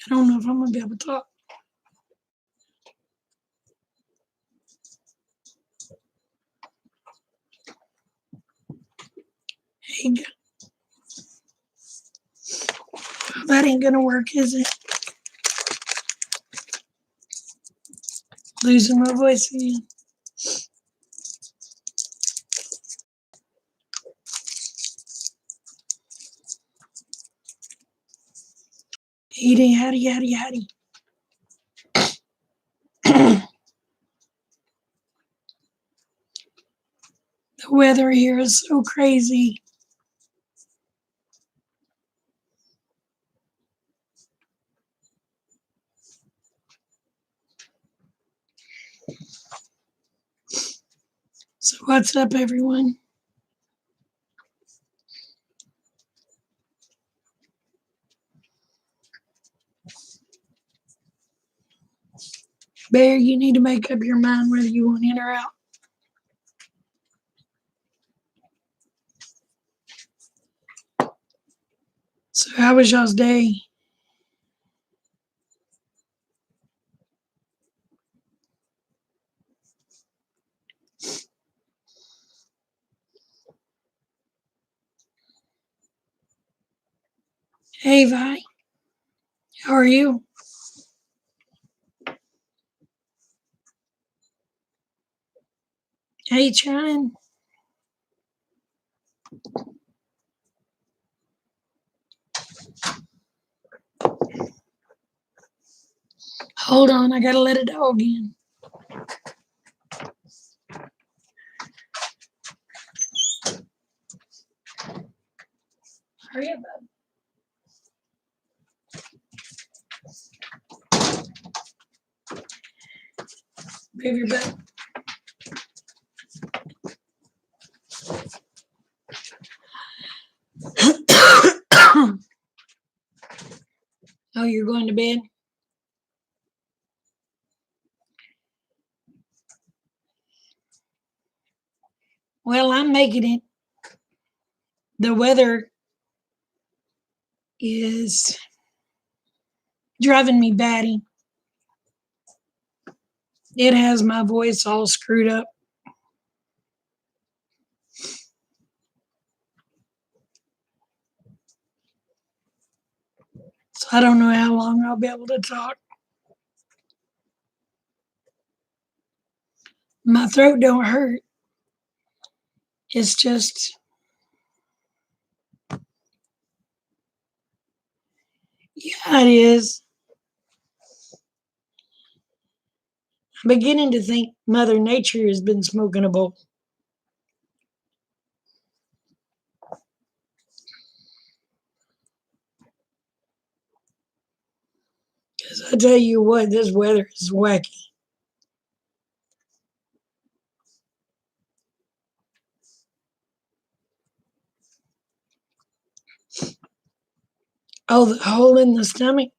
I don't know if I'm going to be able to talk. Hey, that ain't going to work, is it? Losing my voice again. Eating, howdy. The weather here is so crazy. So what's up, everyone? Bear, you need to make up your mind whether you want in or out. So how was y'all's day? Hey, Vi. How are you? Hey, Chine. Hold on, I gotta let a dog in. Hurry up, bud. Move your butt. Oh, you're going to bed? Well, I'm making it. The weather is driving me batty. It has my voice all screwed up. So I don't know how long I'll be able to talk. My throat don't hurt. It's just, yeah, it is. I'm beginning to think Mother Nature has been smoking a bowl. Because I tell you what, this weather is wacky. Oh, the hole in the stomach,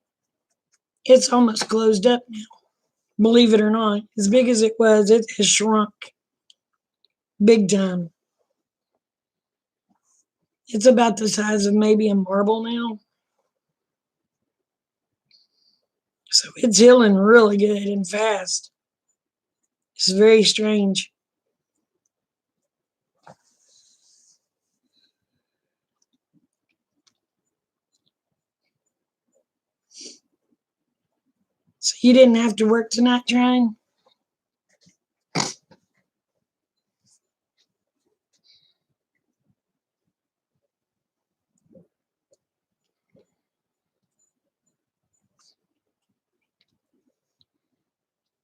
it's almost closed up now. Believe it or not, as big as it was, it has shrunk big time. It's about the size of maybe a marble now. So it's healing really good and fast. It's very strange. So you didn't have to work tonight, trying?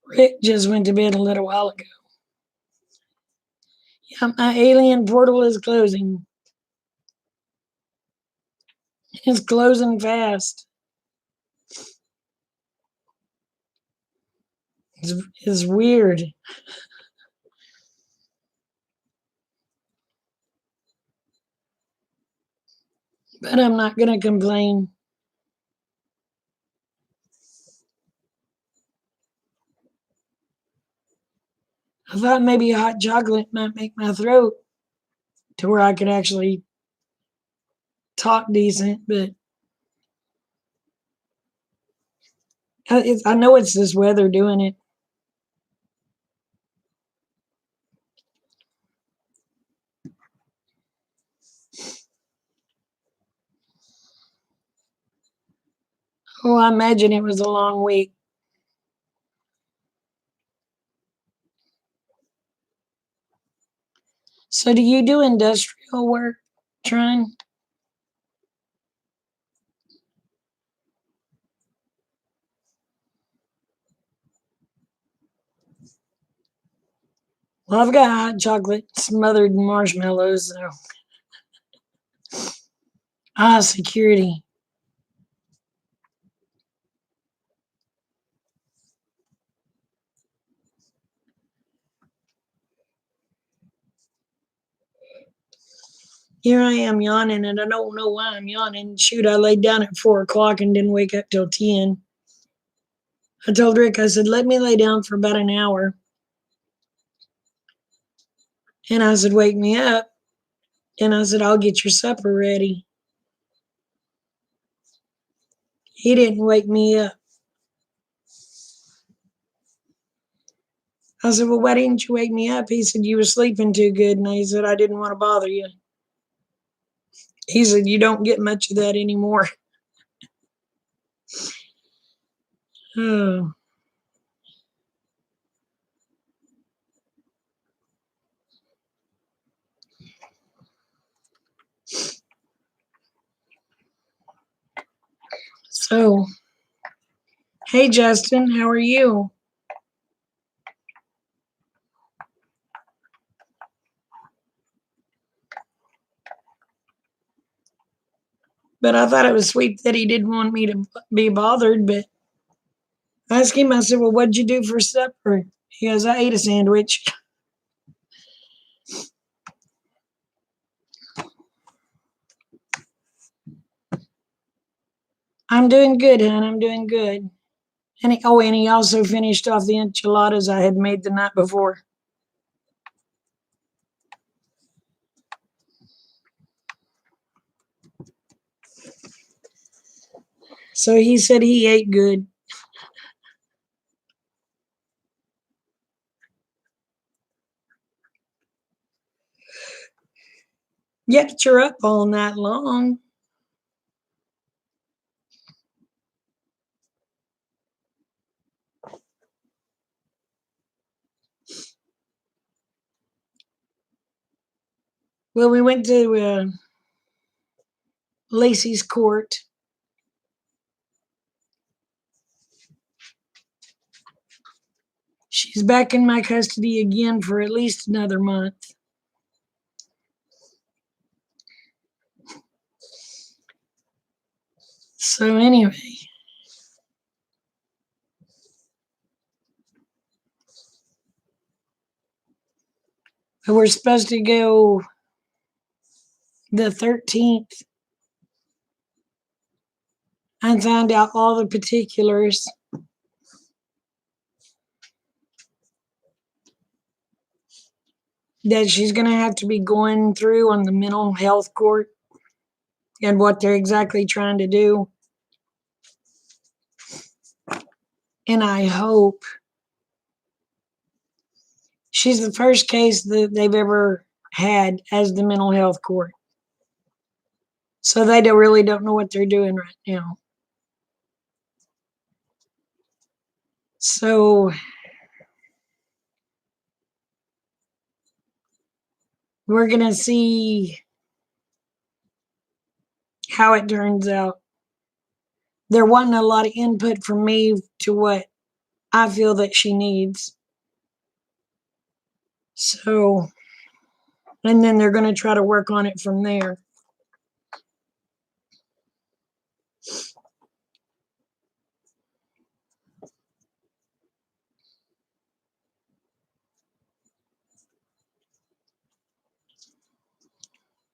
Rick just went to bed a little while ago. Yeah, my alien portal is closing. It's closing fast. It's weird. But I'm not going to complain. I thought maybe hot chocolate might make my throat to where I could actually talk decent, but I know it's this weather doing it. Oh, I imagine it was a long week. So, do you do industrial work, Trying? Well, I've got hot chocolate smothered in marshmallows. So. Security. Here I am yawning, and I don't know why I'm yawning. Shoot, I laid down at 4 o'clock and didn't wake up till 10. I told Rick, I said, let me lay down for about an hour. And I said, wake me up. And I said, I'll get your supper ready. He didn't wake me up. I said, well, why didn't you wake me up? He said, you were sleeping too good. And I said, I didn't want to bother you. He said, you don't get much of that anymore. Oh. So, hey, Justin, how are you? But I thought it was sweet that he didn't want me to be bothered. But I asked him, I said, well, what'd you do for supper? He goes, I ate a sandwich. I'm doing good, hon. I'm doing good. And he also finished off the enchiladas I had made the night before. So he said he ate good. Yet you're up all night long. Well, we went to Lacey's court. She's back in my custody again for at least another month. So anyway, we're supposed to go the 13th and find out all the particulars. That she's going to have to be going through on the mental health court and what they're exactly trying to do. And I hope she's the first case that they've ever had as the mental health court. So they really don't know what they're doing right now. So we're going to see how it turns out. There wasn't a lot of input from me to what I feel that she needs. So, and then they're going to try to work on it from there.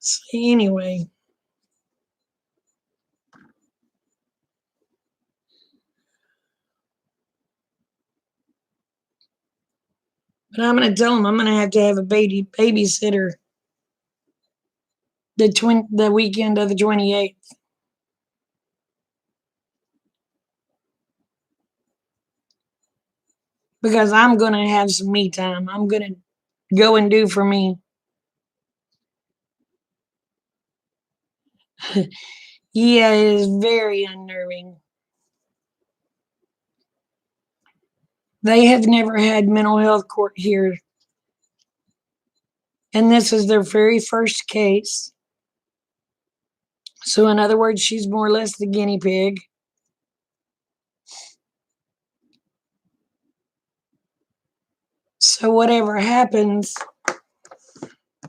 So anyway, but I'm going to tell them I'm going to have a babysitter the weekend of the 28th. because I'm going to have some me time. I'm going to go and do for me. Yeah, it is very unnerving. They have never had mental health court here, and this is their very first case. So, in other words, she's more or less the guinea pig. So, whatever happens,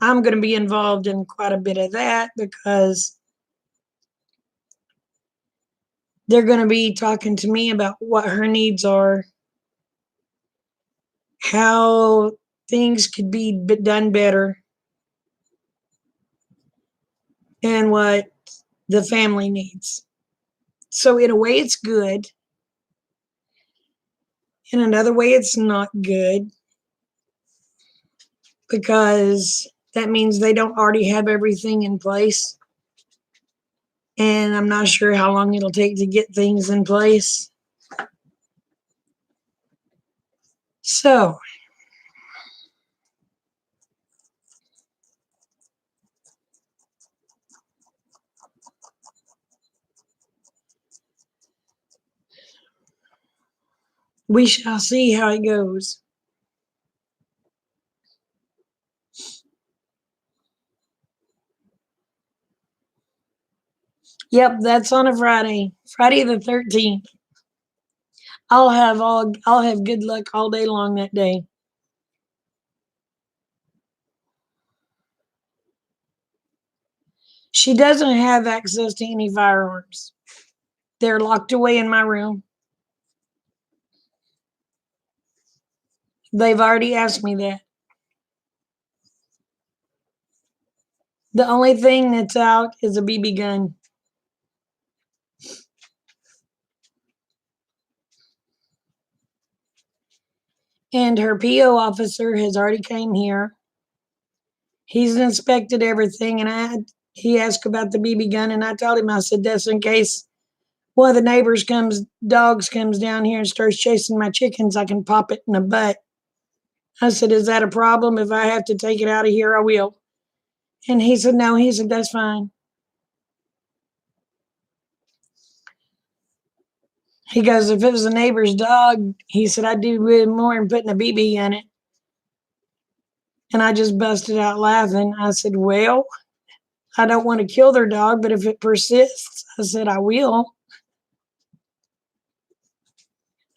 I'm going to be involved in quite a bit of that because they're going to be talking to me about what her needs are, how things could be done better, and what the family needs. So, in a way, it's good. In another way, it's not good because that means they don't already have everything in place. And I'm not sure how long it'll take to get things in place. So, we shall see how it goes. Yep, that's on a Friday. Friday the 13th. I'll have good luck all day long that day. She doesn't have access to any firearms. They're locked away in my room. They've already asked me that. The only thing that's out is a BB gun. And her PO officer has already came here. He's inspected everything, and he asked about the BB gun, and I told him, I said, that's in case one of the neighbors dogs comes down here and starts chasing my chickens, I can pop it in the butt. I said, is that a problem? If I have to take it out of here, I will. And he said, no. He said, that's fine. He goes, if it was a neighbor's dog, he said, I'd do more than putting a BB in it. And I just busted out laughing. I said, well, I don't want to kill their dog, but if it persists, I said, I will.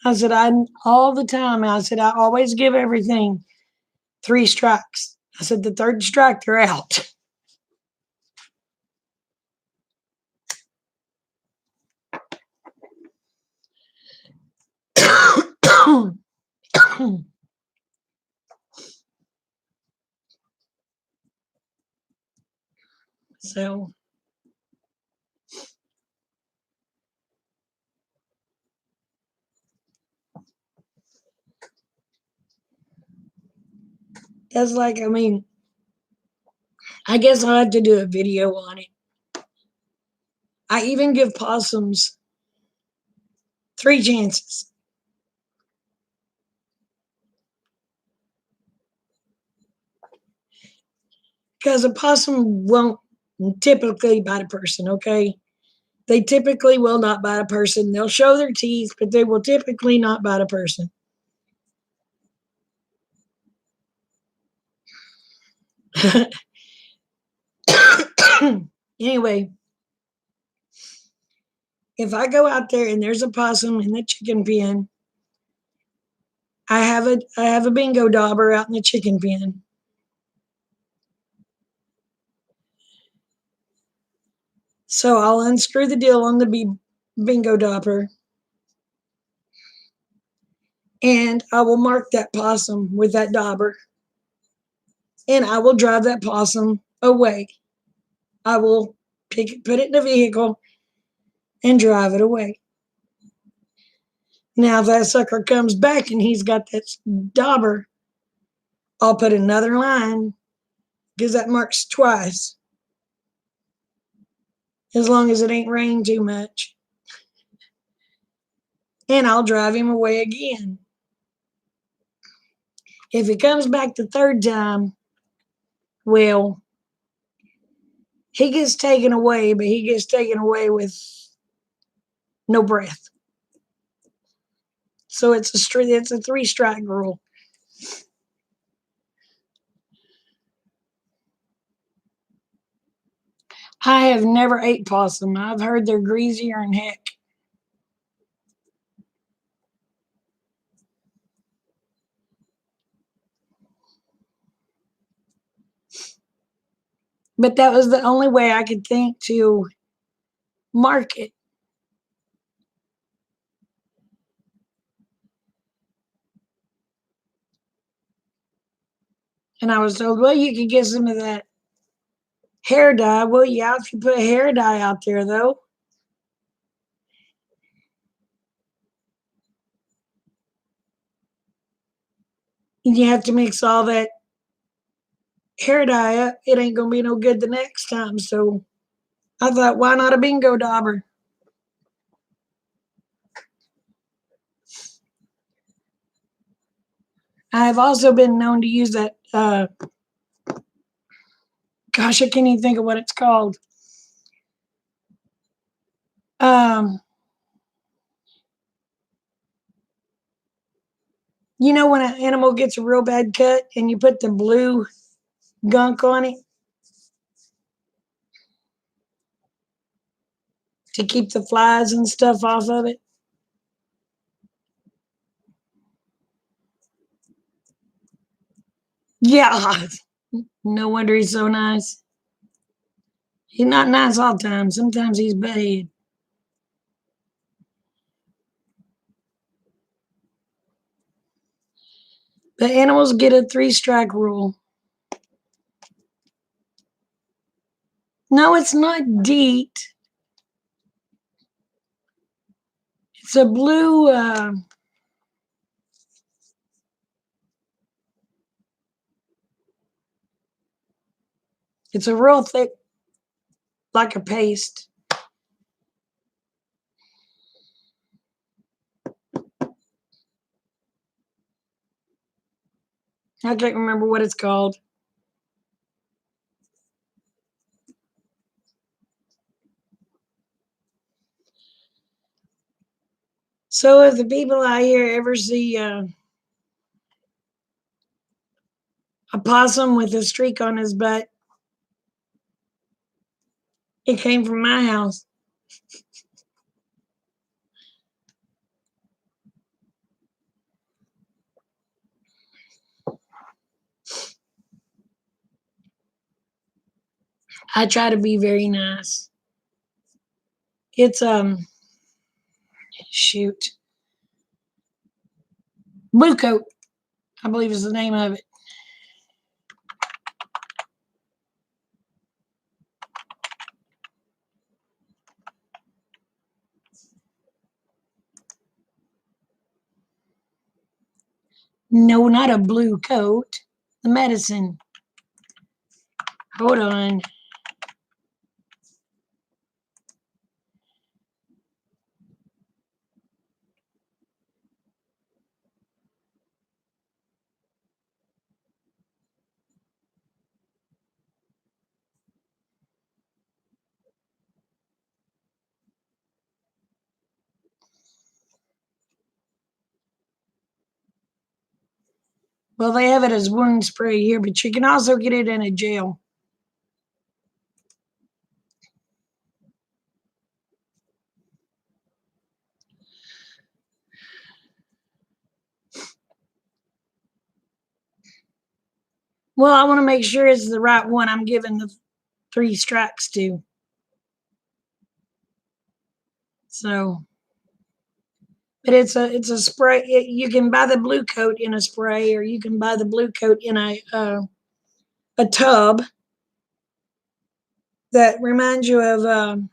I said, all the time, I said, I always give everything 3 strikes. I said, the 3rd strike, they're out. So, that's like, I mean, I guess I'll have to do a video on it. I even give possums 3 chances. Because a possum won't typically bite a person, okay? They typically will not bite a person. They'll show their teeth, but they will typically not bite a person. Anyway, if I go out there and there's a possum in the chicken pen, I have a bingo dauber out in the chicken pen. So I'll unscrew the deal on the bingo dauber, and I will mark that possum with that dauber, and I will drive that possum away. I will put it in a vehicle and drive it away. Now, if that sucker comes back and he's got that dauber, I'll put another line because that marks twice, as long as it ain't rained too much. And I'll drive him away again. If he comes back the third time, well, he gets taken away, but he gets taken away with no breath. So it's a 3-strike rule. I have never ate possum. I've heard they're greasier than heck. But that was the only way I could think to mark it. And I was told, well, you could get some of that hair dye. Well, yeah, if you put hair dye out there, though, and you have to mix all that hair dye up, it ain't going to be no good the next time. So I thought, why not a bingo dauber? I have also been known to use that, gosh, I can't even think of what it's called. You know when an animal gets a real bad cut and you put the blue gunk on it to keep the flies and stuff off of it? Yeah. No wonder he's so nice. He's not nice all the time. Sometimes he's bad. The animals get a 3-strike rule. No, it's not DEET. It's a blue. It's a real thick, like a paste. I can't remember what it's called. So if the people out here ever see a possum with a streak on his butt, it came from my house. I try to be very nice. It's shoot, blue coat, I believe is the name of it. No, not a blue coat. The medicine. Hold on. Well, they have it as wound spray here, but you can also get it in a gel. Well, I want to make sure it's the right one I'm giving the 3 strikes to. So, but it's a spray. You can buy the blue coat in a spray, or you can buy the blue coat in a tub that reminds you of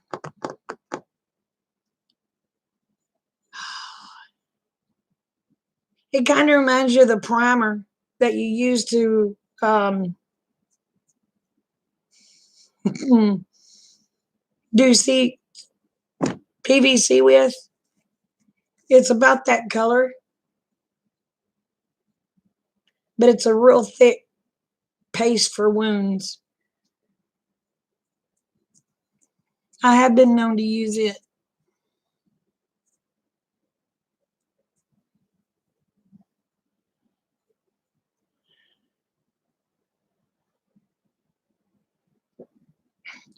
it kind of reminds you of the primer that you use to do PVC with. It's about that color. but it's a real thick paste for wounds. I have been known to use it.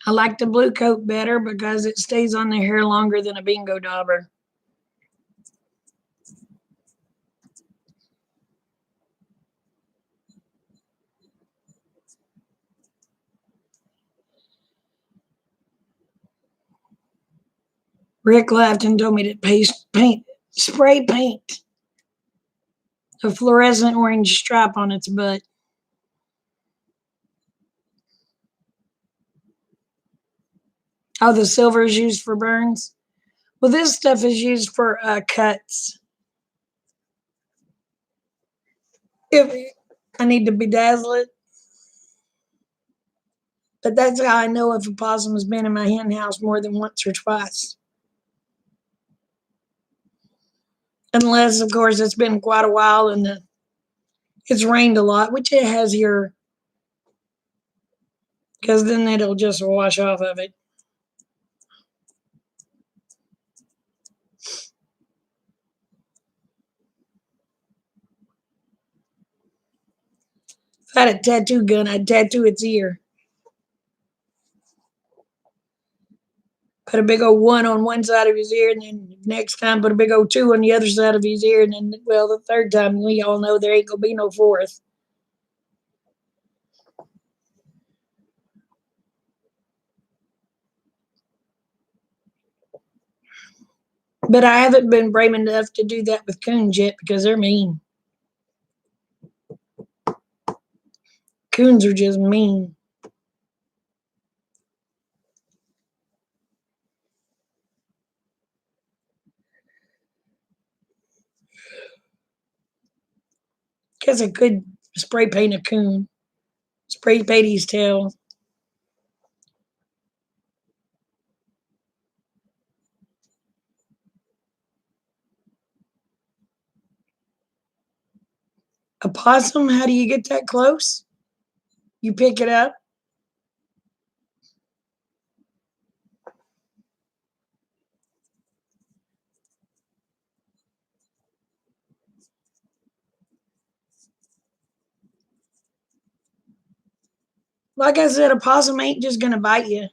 I like the blue coat better because it stays on the hair longer than a bingo dauber. Rick laughed and told me to spray paint a fluorescent orange stripe on its butt. Oh, the silver is used for burns? Well, this stuff is used for cuts. If I need to bedazzle it, but that's how I know if a possum has been in my hen house more than once or twice. Unless, of course, it's been quite a while and it's rained a lot, which it has here, because then it'll just wash off of it. If I had a tattoo gun, I'd tattoo its ear. Put a big old 1 on one side of his ear, and then next time put a big old 2 on the other side of his ear, and then, well, the third time, we all know there ain't gonna be no fourth. But I haven't been brave enough to do that with coons yet because they're mean. Coons are just mean. Guess I could spray paint a coon. Spray paint his tail. A possum? How do you get that close? You pick it up. Like I said, a possum ain't just gonna bite you.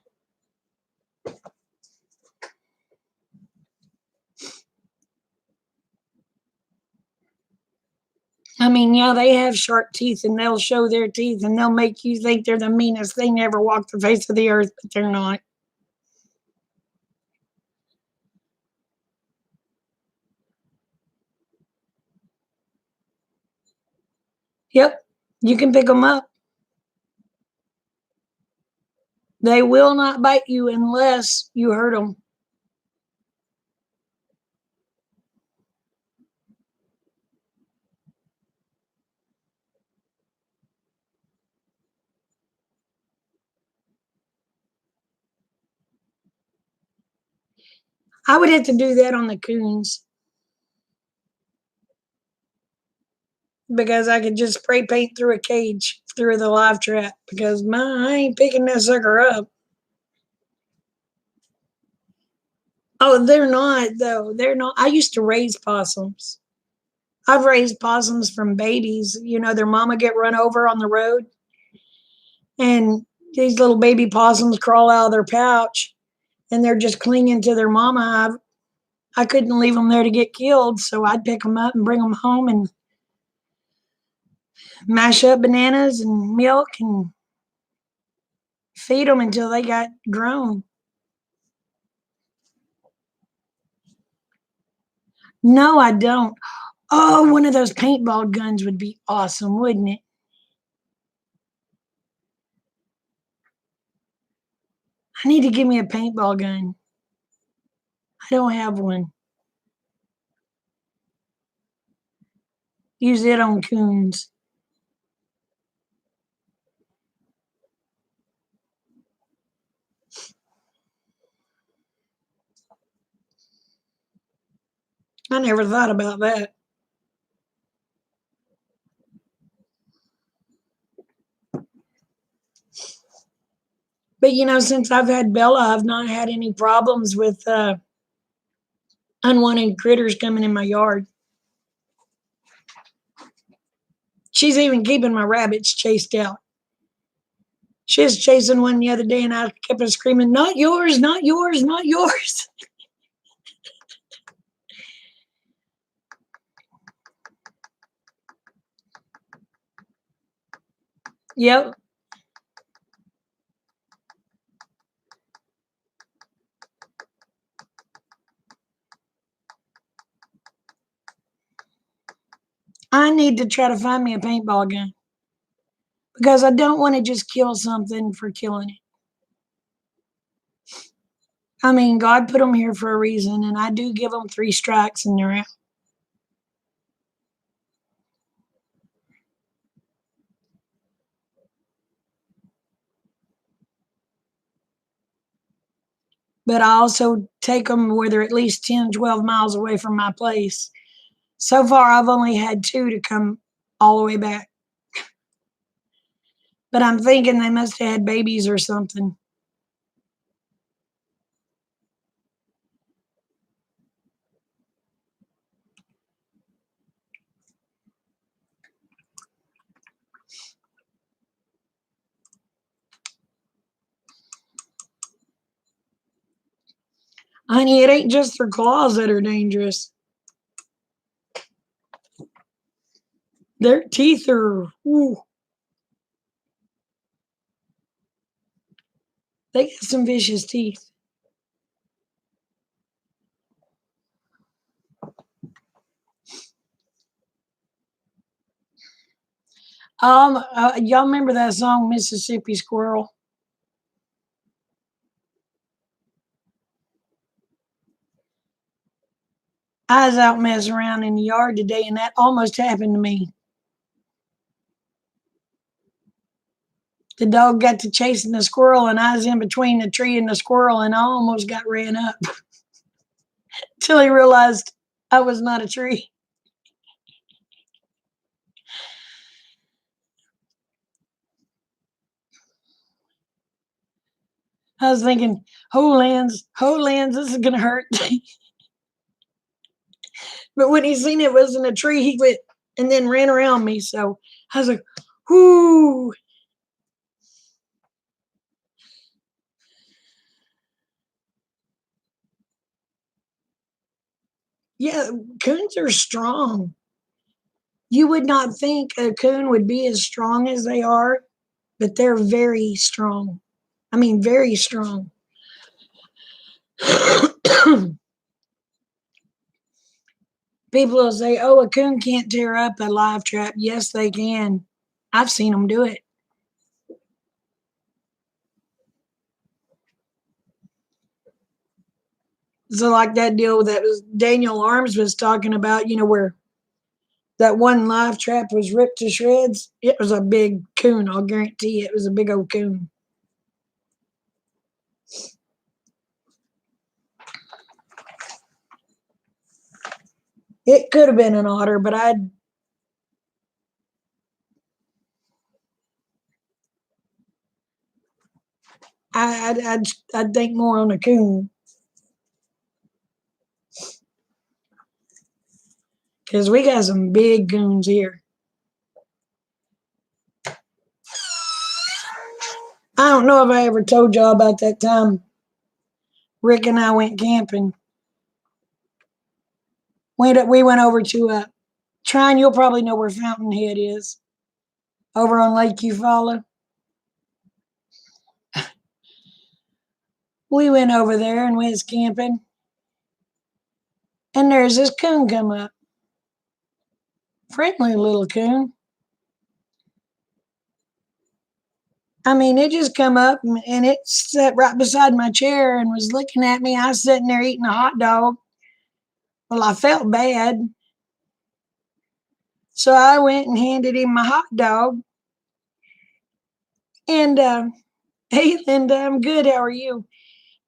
I mean, yeah, they have sharp teeth and they'll show their teeth and they'll make you think they're the meanest thing ever walked the face of the earth, but they're not. Yep, you can pick them up. They will not bite you unless you hurt them. I would have to do that on the coons because I could just spray paint through a cage through the live trap because I ain't picking that sucker up. Oh, they're not though. They're not. I used to raise possums. I've raised possums from babies. You know, their mama get run over on the road, and these little baby possums crawl out of their pouch, and they're just clinging to their mama. I couldn't leave them there to get killed, so I'd pick them up and bring them home and mash up bananas and milk and feed them until they got grown. No, I don't. Oh, one of those paintball guns would be awesome, wouldn't it? I need to give me a paintball gun. I don't have one. Use it on coons. I never thought about that. But since I've had Bella, I've not had any problems with unwanted critters coming in my yard. She's even keeping my rabbits chased out. She was chasing one the other day, and I kept on screaming, "Not yours, not yours, not yours." Yep. I need to try to find me a paintball gun because I don't want to just kill something for killing it. I mean, God put them here for a reason, and I do give them 3 strikes and they're out. But I also take them where they're at least 10, 12 miles away from my place. So far, I've only had 2 to come all the way back. But I'm thinking they must have had babies or something. Honey, it ain't just their claws that are dangerous. Their teeth are, ooh, they got some vicious teeth. Y'all remember that song, Mississippi Squirrel? I was out messing around in the yard today, and that almost happened to me. The dog got to chasing the squirrel, and I was in between the tree and the squirrel, and I almost got ran up till he realized I was not a tree. I was thinking, ho lands, this is gonna hurt. But when he seen it wasn't a tree, he went and then ran around me. So I was like, whoo. Yeah, coons are strong. You would not think a coon would be as strong as they are, but they're very strong. I mean, very strong. People will say, oh, a coon can't tear up a live trap. Yes, they can. I've seen them do it. So, like that deal that was Daniel Arms was talking about, where that one live trap was ripped to shreds. It was a big coon. I'll guarantee it was a big old coon. It could have been an otter, but I'd think more on a coon because we got some big coons here. I don't know if I ever told y'all about that time Rick and I went camping. We went over to Trine. You'll probably know where Fountainhead is, over on Lake Eufaula. We went over there and went camping, and there's this coon come up, friendly little coon. I mean, it just come up and it sat right beside my chair and was looking at me. I was sitting there eating a hot dog. Well, I felt bad. So I went and handed him my hot dog. And, hey, Linda, I'm good. How are you?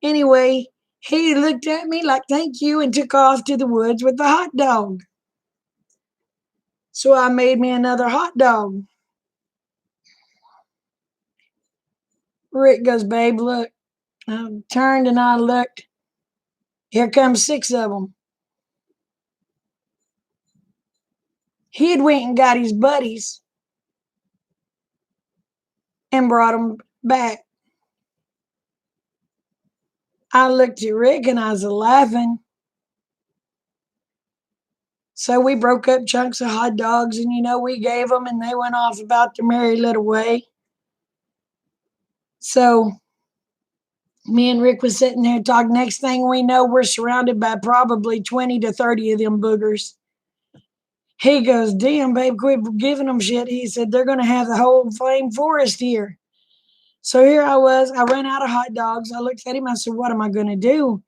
Anyway, he looked at me like, thank you, and took off to the woods with the hot dog. So I made me another hot dog. Rick goes, babe, look. I turned and I looked. Here comes 6 of them. He had went and got his buddies and brought them back. I looked at Rick and I was laughing. So we broke up chunks of hot dogs and, we gave them and they went off about their merry little way. So me and Rick was sitting there talking. Next thing we know, we're surrounded by probably 20 to 30 of them boogers. He goes, damn, babe, quit giving them shit. He said, they're going to have the whole flame forest here. So here I was. I ran out of hot dogs. I looked at him. I said, what am I going to do?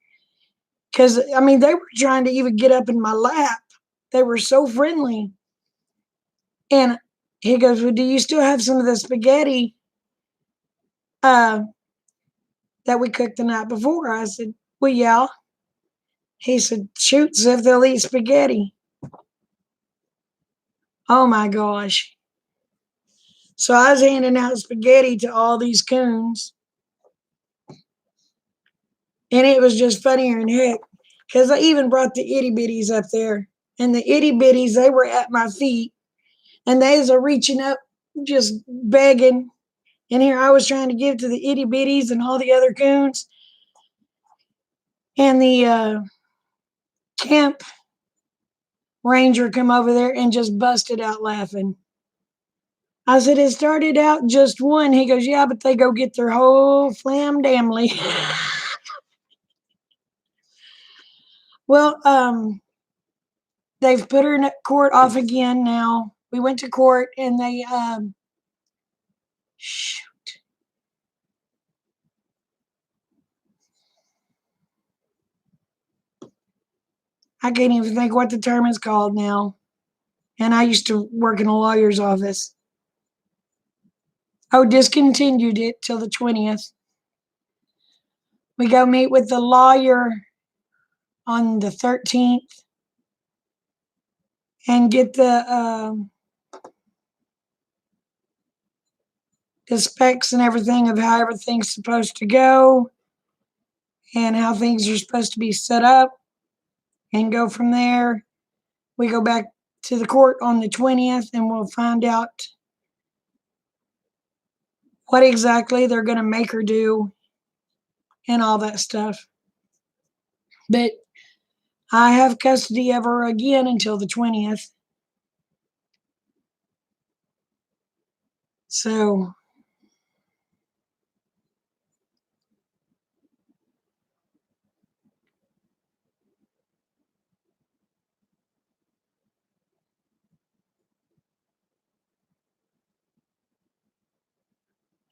Because, they were trying to even get up in my lap. They were so friendly. And he goes, well, do you still have some of the spaghetti that we cooked the night before? I said, well, yeah. He said, shoot, see if they'll eat spaghetti. Oh, my gosh. So I was handing out spaghetti to all these coons. And it was just funnier than heck. Because I even brought the itty bitties up there. And the itty bitties, they were at my feet. And they was reaching up, just begging. And here I was trying to give to the itty bitties and all the other coons. And the camp ranger come over there and just busted out laughing. I said, it started out just one. He goes, yeah, but they go get their whole flam damly. Well, they've put her in court off again now. We went to court and they, shoot. I can't even think what the term is called now. And I used to work in a lawyer's office. Oh, discontinued it till the 20th. We go meet with the lawyer on the 13th and get the specs and everything of how everything's supposed to go and how things are supposed to be set up and go from there. We go back to the court on the 20th and we'll find out what exactly they're going to make her do and all that stuff. But I have custody of her again until the 20th. So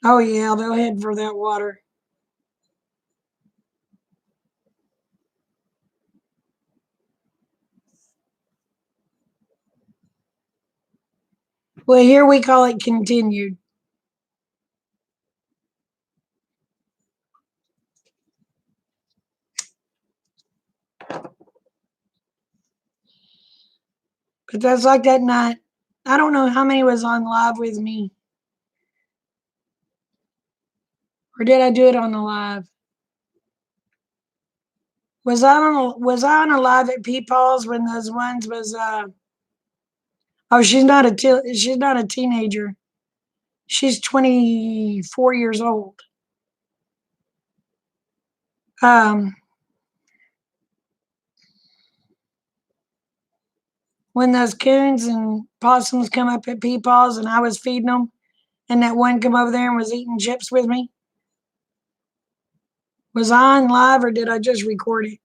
oh yeah, they'll head for that water. Well, here we call it continued. But that's like that night. I don't know how many was on live with me. Or did I do it on the live? Was I on a live at Peepaw's when those ones was oh, she's not a teenager. She's 24 years old. When those coons and possums come up at Peepaw's and I was feeding them, and that one come over there and was eating chips with me. Was I on live or did I just record it?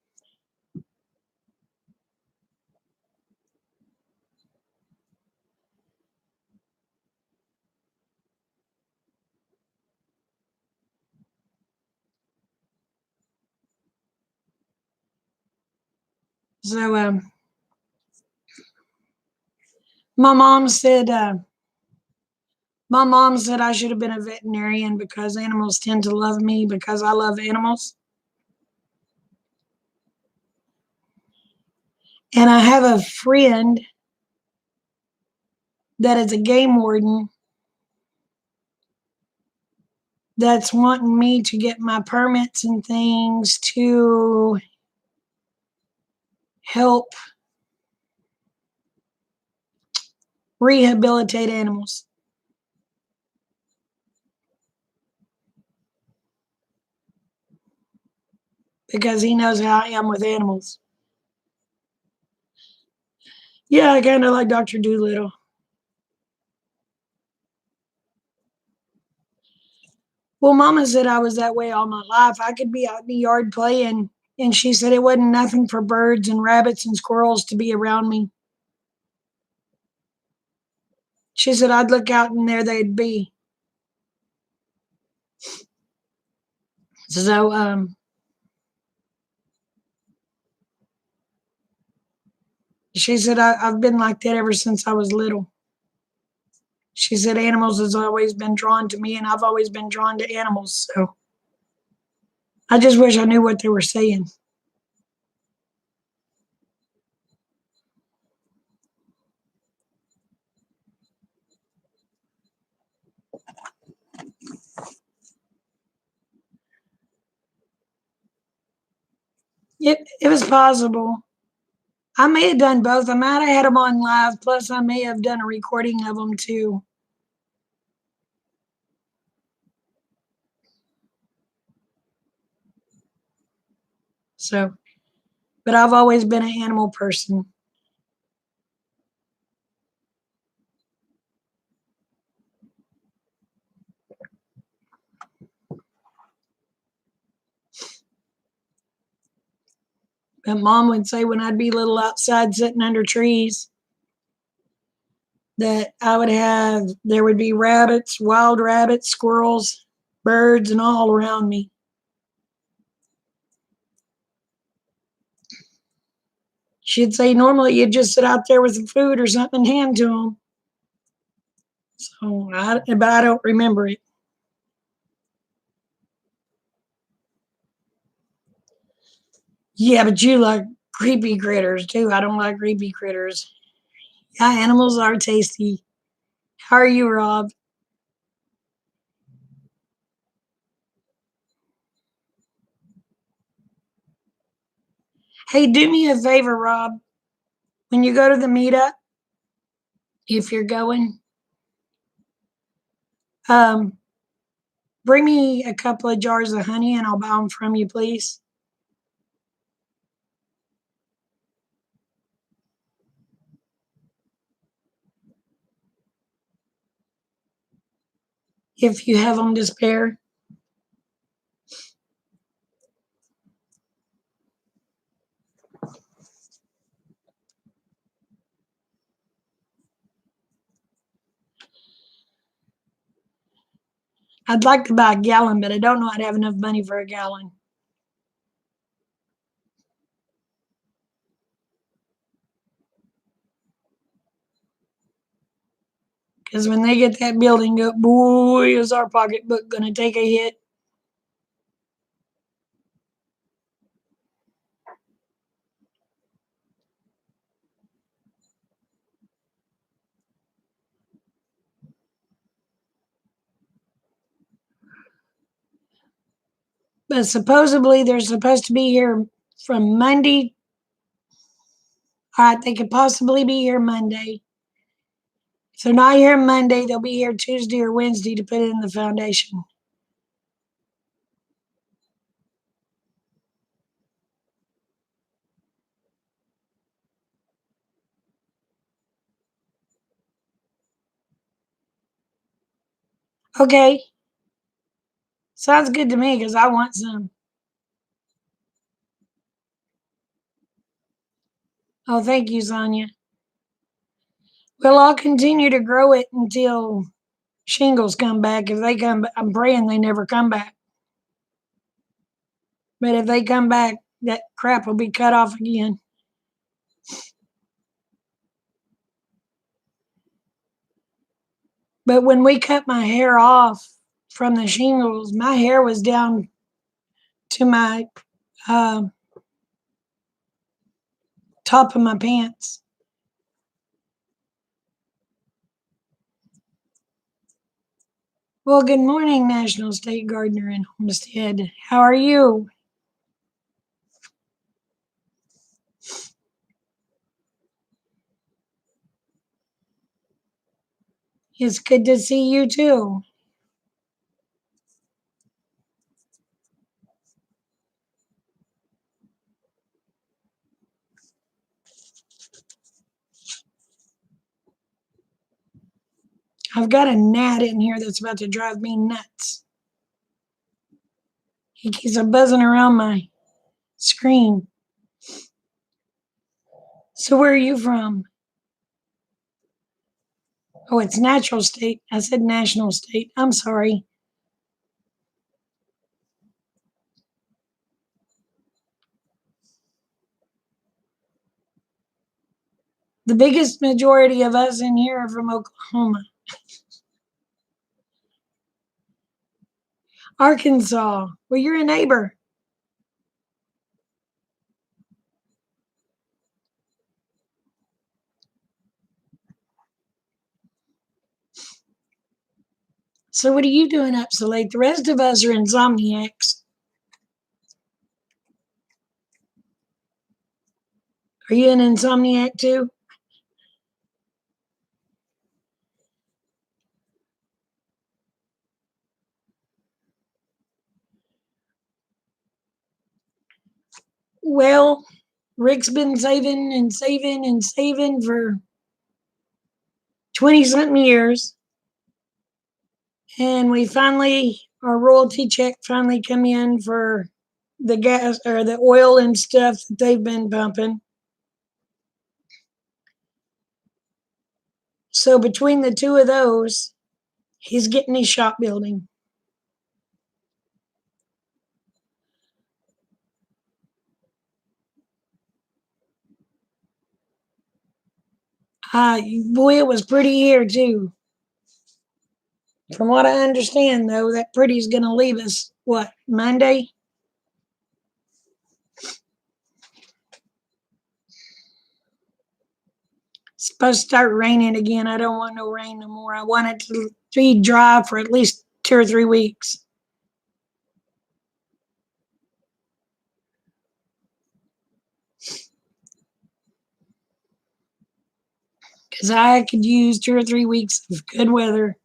So my mom said I should have been a veterinarian because animals tend to love me because I love animals. And I have a friend that is a game warden that's wanting me to get my permits and things to help rehabilitate animals. Because he knows how I am with animals. Yeah, I kind of like Dr. Doolittle. Well, Mama said I was that way all my life. I could be out in the yard playing, and she said it wasn't nothing for birds and rabbits and squirrels to be around me. She said I'd look out and there they'd be. So, she said I've been like that ever since I was little. She said animals has always been drawn to me, and I've always been drawn to animals. So I just wish I knew what they were saying. It was possible. I may have done both. I might have had them on live, plus I may have done a recording of them too. So, but I've always been an animal person. But Mom would say when I'd be little outside sitting under trees that there would be rabbits, wild rabbits, squirrels, birds, and all around me. She'd say normally you'd just sit out there with some food or something and hand to them. But I don't remember it. Yeah, but you like creepy critters too. I don't like creepy critters. Yeah, animals are tasty. How are you, Rob? Hey, do me a favor, Rob. When you go to the meetup, if you're going, um, bring me a couple of jars of honey and I'll buy them from you, please. If you have them to spare. I'd like to buy a gallon, but I don't know I'd have enough money for a gallon. Because when they get that building up, boy, is our pocketbook going to take a hit. But supposedly they're supposed to be here from Monday. All right, they could possibly be here Monday. If they're not here Monday, they'll be here Tuesday or Wednesday to put it in the foundation. Okay. Sounds good to me because I want some. Oh, thank you, Sonia. Well, I'll continue to grow it until shingles come back. If they come, I'm praying they never come back. But if they come back, that crap will be cut off again. But when we cut my hair off from the shingles, my hair was down to my uh, top of my pants. Well, good morning, National State Gardener in Homestead. How are you? It's good to see you too. I've got a gnat in here that's about to drive me nuts. He keeps buzzing around my screen. So, where are you from? Oh, it's natural state. I said national state. I'm sorry. The biggest majority of us in here are from Oklahoma. Arkansas. Well, you're a neighbor. So, what are you doing up so late? The rest of us are insomniacs. Are you an insomniac too? Well, Rick's been saving and saving and saving for 20 something years. And we finally, our royalty check finally come in for the gas or the oil and stuff that they've been pumping. So between the two of those, he's getting his shop building. Boy, it was pretty here too. From what I understand, though, that pretty's going to leave us, what, Monday? It's supposed to start raining again. I don't want no rain no more. I want it to be dry for at least 2 or 3 weeks. Because I could use 2 or 3 weeks of good weather.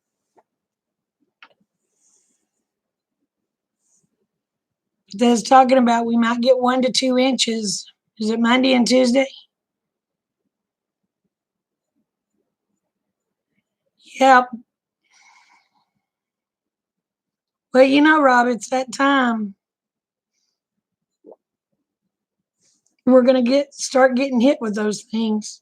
That's talking about we might get 1 to 2 inches. Is it Monday and Tuesday? Yep. Well, Rob, it's that time. We're gonna start getting hit with those things.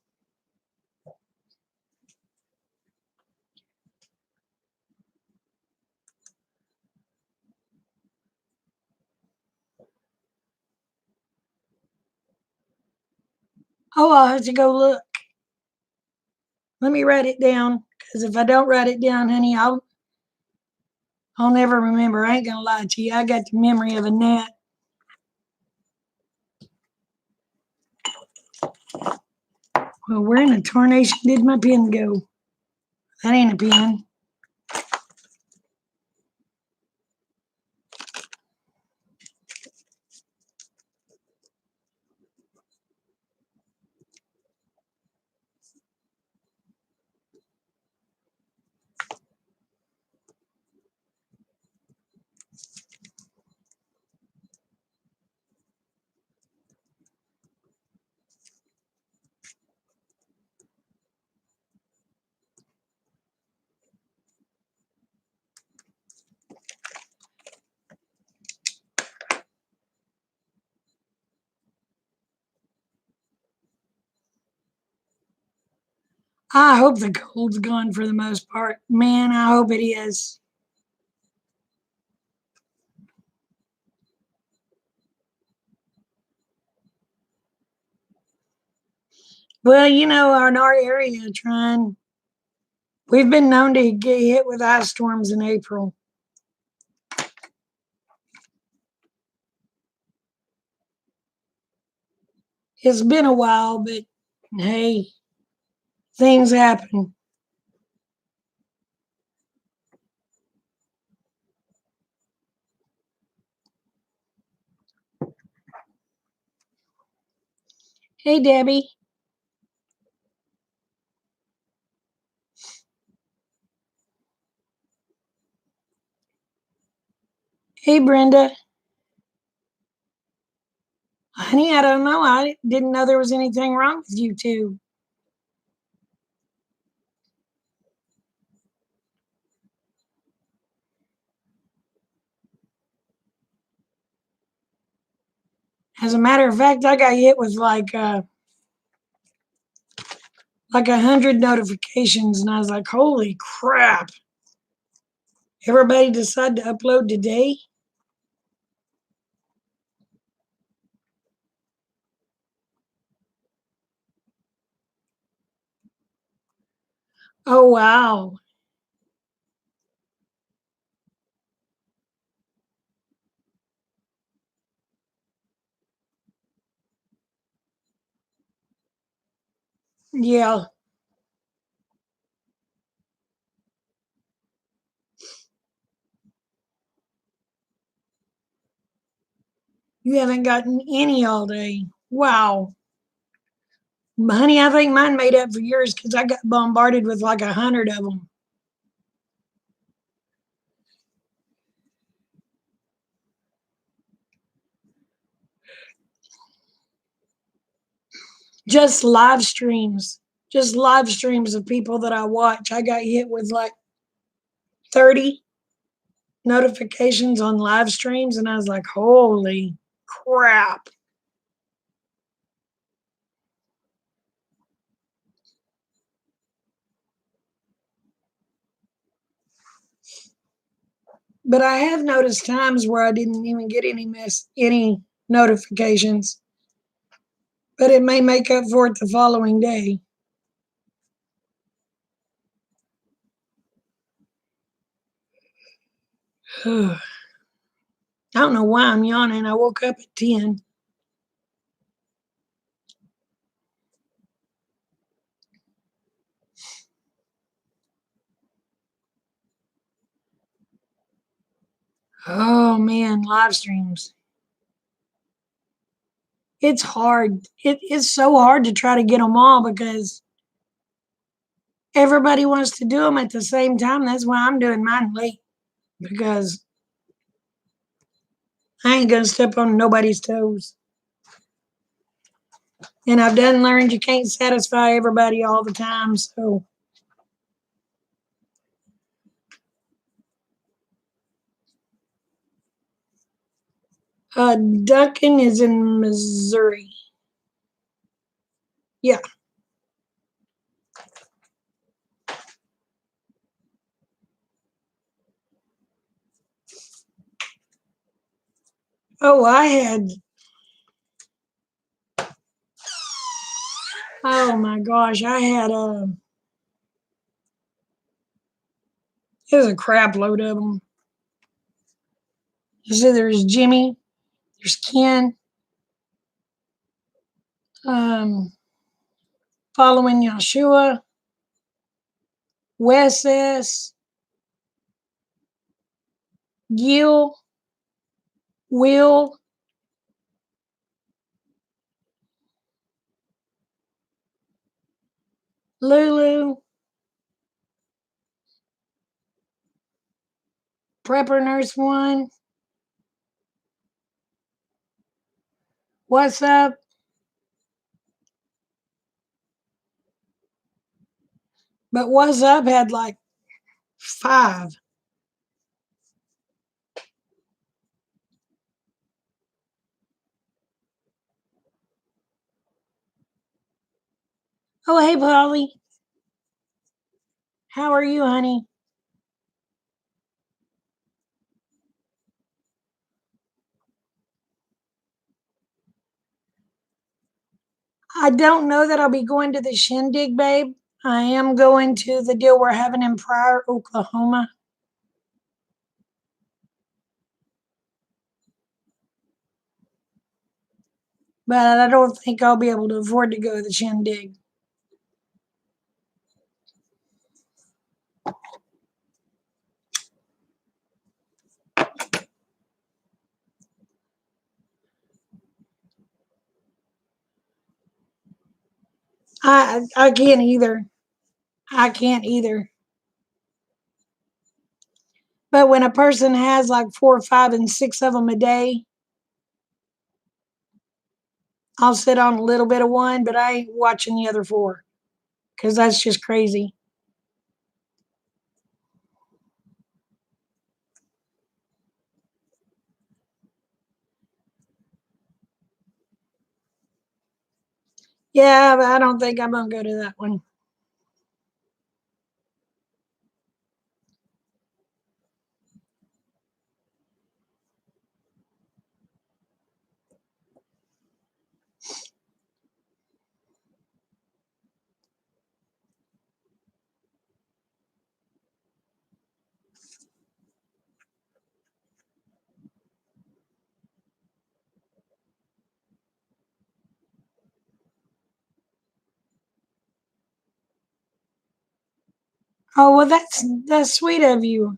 Oh, I'll have to go look. Let me write it down. Because if I don't write it down, honey, I'll never remember. I ain't gonna lie to you. I got the memory of a gnat. Well, where in the tarnation did my pen go? That ain't a pen. I hope the cold's gone for the most part. Man, I hope it is. Well, in our area, we've been known to get hit with ice storms in April. It's been a while, but hey, things happen. Hey, Debbie. Hey, Brenda. Honey, I don't know. I didn't know there was anything wrong with you two. As a matter of fact, I got hit with like 100 notifications, and I was like, "Holy crap!" Everybody decided to upload today. Oh wow! Yeah, you haven't gotten any all day. Wow, honey, I think mine made up for yours because I got bombarded with like 100 of them. Just live streams, just live streams of people that I watch. I got hit with like 30 notifications on live streams, and I was like, "Holy crap!" But I have noticed times where I didn't even get any notifications, but it may make up for it the following day. I don't know why I'm yawning. I woke up at 10. Oh man, live streams. It's hard. It is so hard to try to get them all because everybody wants to do them at the same time. That's why I'm doing mine late because I ain't gonna step on nobody's toes. And I've done learned you can't satisfy everybody all the time. So Duncan is in Missouri. Yeah. Oh, I had. Oh my gosh, I had it was a crap load of them. So there's Jimmy, there's Ken, um, following Yeshua, Wes S, Gil, Will, Lulu, Prepper Nurse One, What's Up, but What's Up had like 5. Oh, hey, Polly. How are you, honey? I don't know that I'll be going to the shindig, babe. I am going to the deal we're having in Pryor, Oklahoma. But I don't think I'll be able to afford to go to the shindig. I can't either. I can't either. But when a person has like 4, 5, and 6 of them a day, I'll sit on a little bit of one, but I ain't watching the other 4 because that's just crazy. Yeah, but I don't think I'm gonna go to that one. Oh well, that's sweet of you.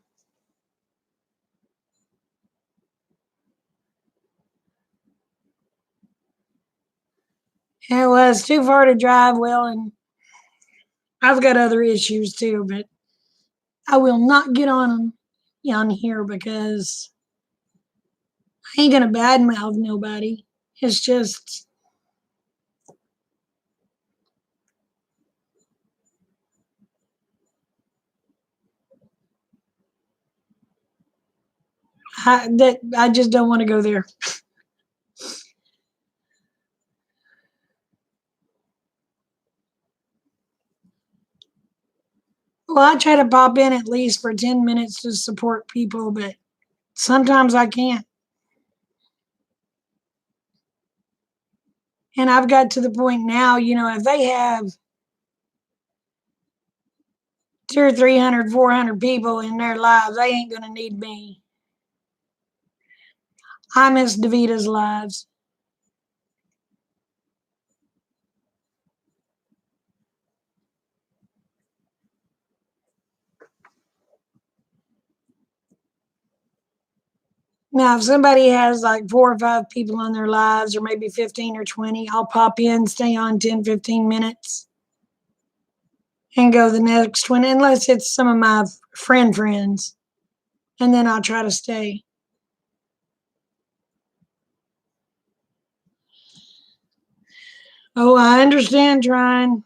It was too far to drive. Well, and I've got other issues too, but I will not get on them on here because I ain't gonna badmouth nobody. It's just I just don't want to go there. Well, I try to pop in at least for 10 minutes to support people, but sometimes I can't. And I've got to the point now, if they have two or 300, 400 people in their lives, they ain't going to need me. I miss Davita's lives. Now, if somebody has like 4 or 5 people in their lives, or maybe 15 or 20, I'll pop in, stay on 10, 15 minutes, and go the next one, unless it's some of my friends. And then I'll try to stay. Oh, I understand trying.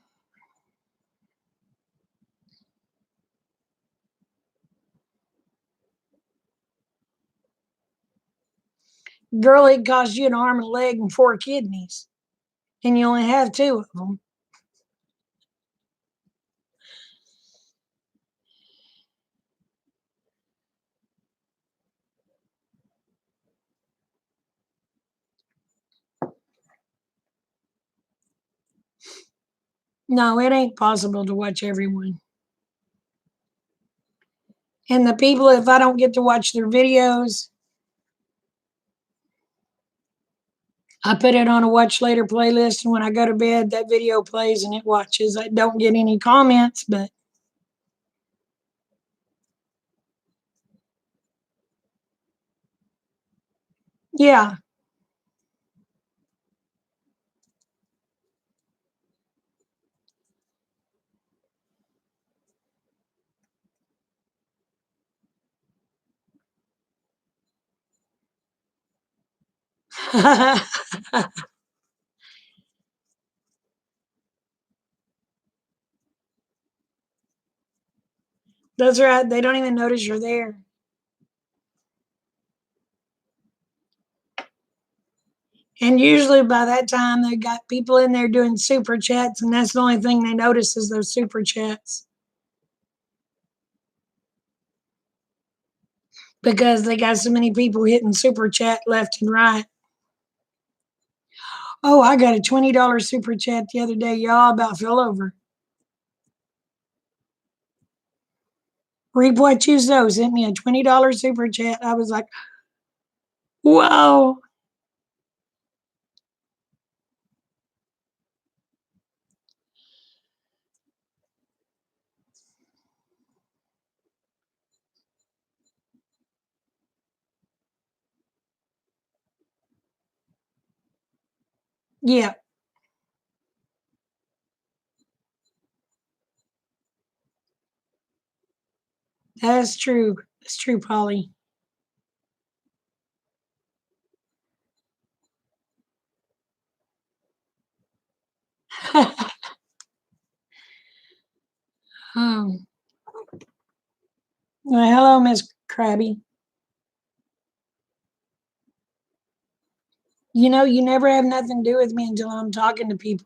Girl, it costs you an arm and a leg and 4 kidneys, and you only have 2 of them. No, it ain't possible to watch everyone. And the people, if I don't get to watch their videos, I put it on a watch later playlist. And when I go to bed, that video plays and it watches. I don't get any comments, but yeah. That's right. They don't even notice you're there. And usually by that time, they got people in there doing super chats, and that's the only thing they notice is those super chats because they got so many people hitting super chat left and right. Oh, I got a $20 super chat the other day. Y'all about fell over. Reap what you sow sent me a $20 super chat. I was like, wow. Yeah. That's true. That's true, Polly. um, well, hello, Miss Krabby. You know, you never have nothing to do with me until I'm talking to people.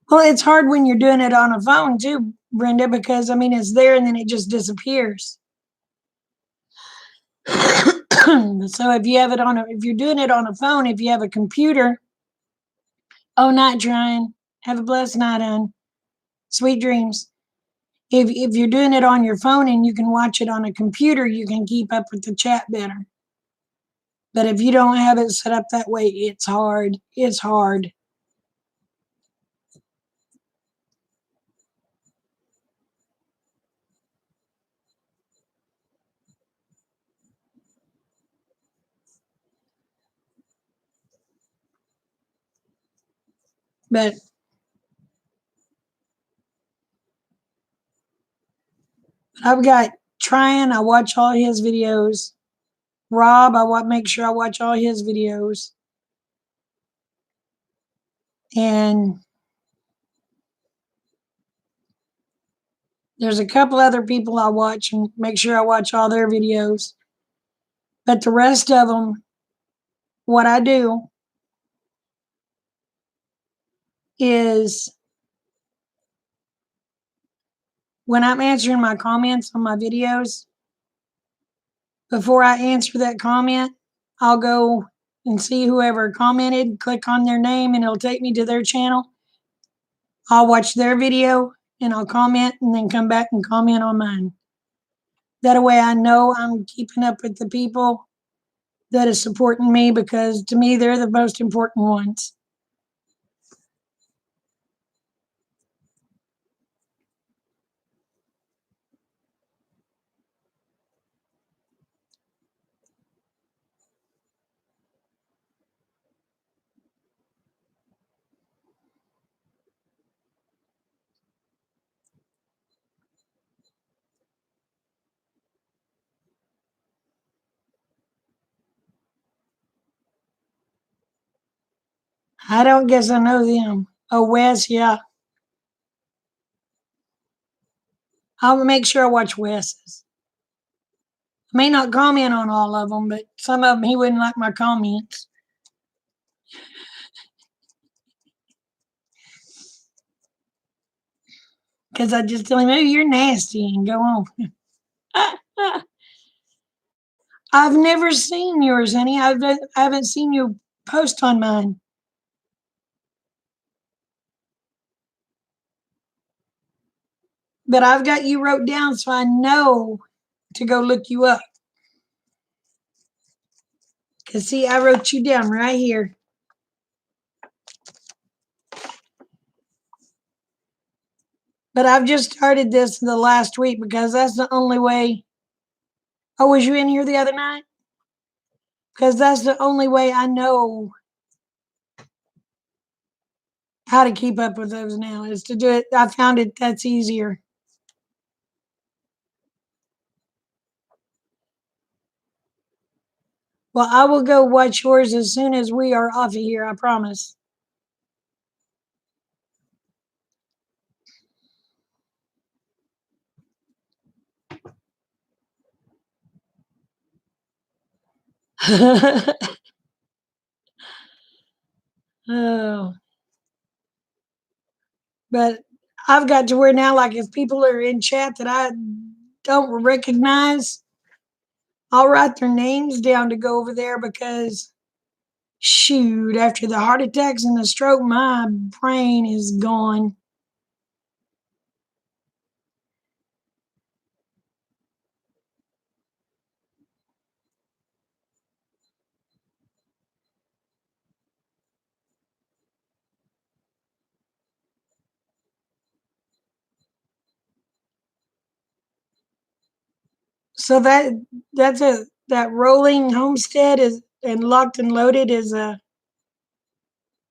Well, it's hard when you're doing it on a phone too, Brenda, because I mean it's there and then it just disappears. So if you have it on if you're doing it on a phone, if you have a computer, oh, not trying. Have a blessed night, hon. Sweet dreams. If you're doing it on your phone and you can watch it on a computer, you can keep up with the chat better. But if you don't have it set up that way, it's hard. It's hard. But I've got trying. I watch all his videos. Rob, make sure I watch all his videos. And there's a couple other people I watch and make sure I watch all their videos. But the rest of them, what I do is when I'm answering my comments on my videos, before I answer that comment, I'll go and see whoever commented, click on their name, and it'll take me to their channel. I'll watch their video and I'll comment and then come back and comment on mine. That way I know I'm keeping up with the people that is supporting me because to me, they're the most important ones. I don't guess I know them. Oh, Wes, yeah. I'll make sure I watch Wes's. I may not comment on all of them, but some of them he wouldn't like my comments. Because I just tell him, oh, you're nasty, and go on. I've never seen yours, honey. I haven't seen you post on mine. But I've got you wrote down so I know to go look you up. Because, see, I wrote you down right here. But I've just started this the last week because that's the only way. Oh, was you in here the other night? Because that's the only way I know how to keep up with those now is to do it. I found it that's easier. Well, I will go watch yours as soon as we are off of here, I promise. Oh, but I've got to where now, like if people are in chat that I don't recognize, I'll write their names down to go over there because shoot, after the heart attacks and the stroke, my brain is gone. So that's that rolling homestead is and locked and loaded is a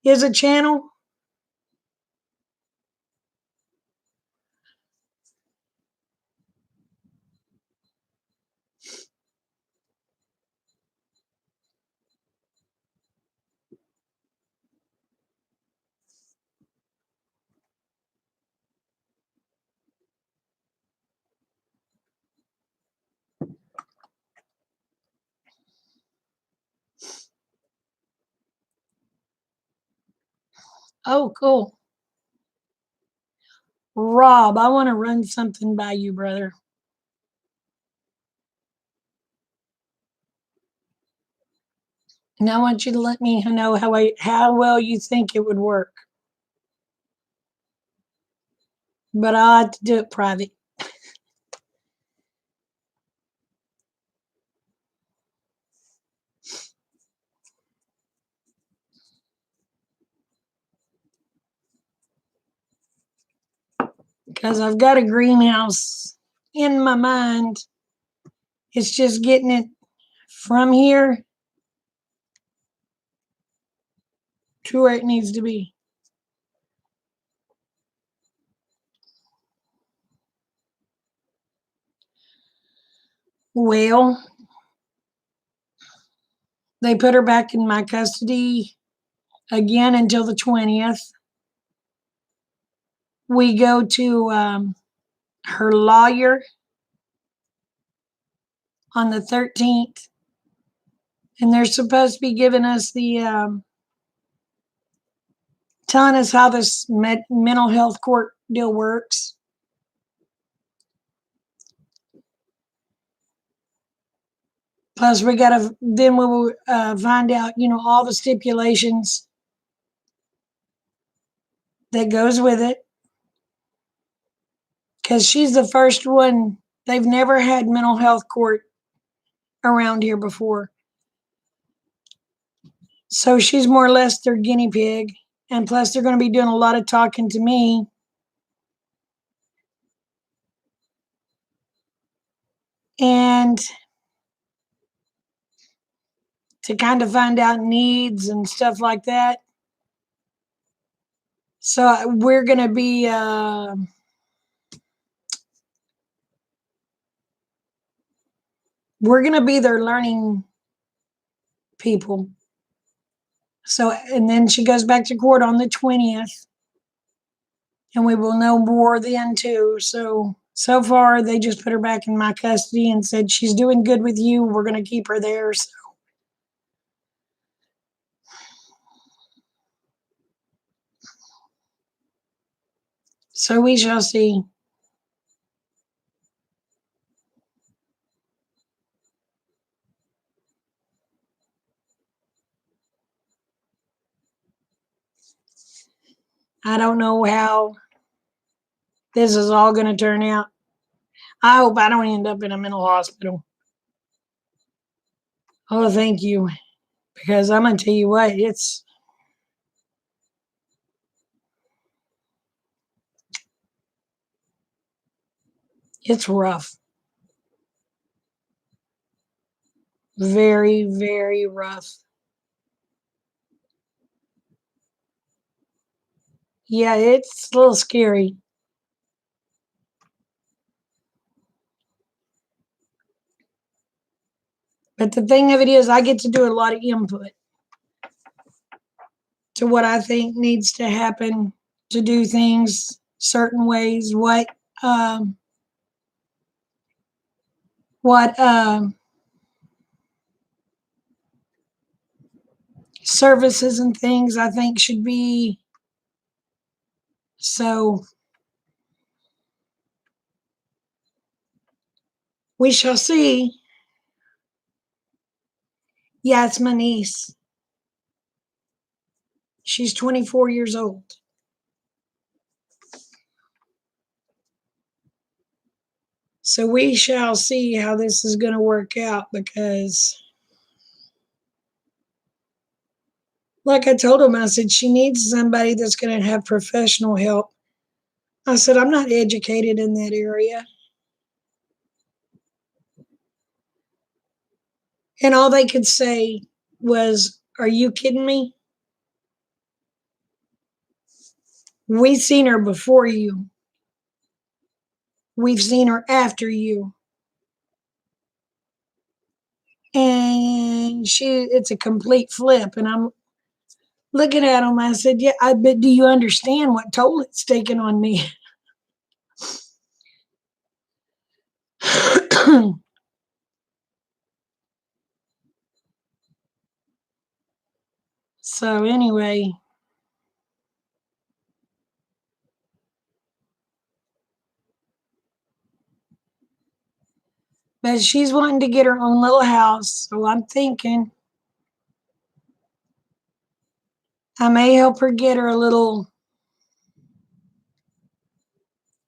is a channel? Oh, cool. Rob, I want to run something by you, brother. And I want you to let me know how well you think it would work. But I'll have to do it private. Because I've got a greenhouse in my mind. It's just getting it from here to where it needs to be. Well, they put her back in my custody again until the 20th. We go to her lawyer on the 13th, and they're supposed to be giving us telling us how this mental health court deal works. Plus, then we will find out, all the stipulations that goes with it. Because she's the first one. They've never had mental health court around here before. So she's more or less their guinea pig. And plus, they're going to be doing a lot of talking to me. And to kind of find out needs and stuff like that. So we're going to be their learning people. So, and then she goes back to court on the 20th, and we will know more then too. So far, they just put her back in my custody and said she's doing good with you. We're going to keep her there. So we shall see. I don't know how this is all going to turn out. I hope I don't end up in a mental hospital. Oh, thank you. Because I'm going to tell you what, it's rough. Very, very rough. Yeah, it's a little scary. But the thing of it is, I get to do a lot of input to what I think needs to happen to do things certain ways, what services and things I think should be. So we shall see. Yeah, it's my niece. She's 24 years old. So we shall see how this is going to work out, because like I told him, I said, she needs somebody that's going to have professional help. I said, I'm not educated in that area. And all they could say was, are you kidding me? We seen her before you. We've seen her after you. And it's a complete flip. And I'm looking at him. I said, yeah, I bet, do you understand what toll it's taken on me? So anyway, but she's wanting to get her own little house. So I'm thinking I may help her get her a little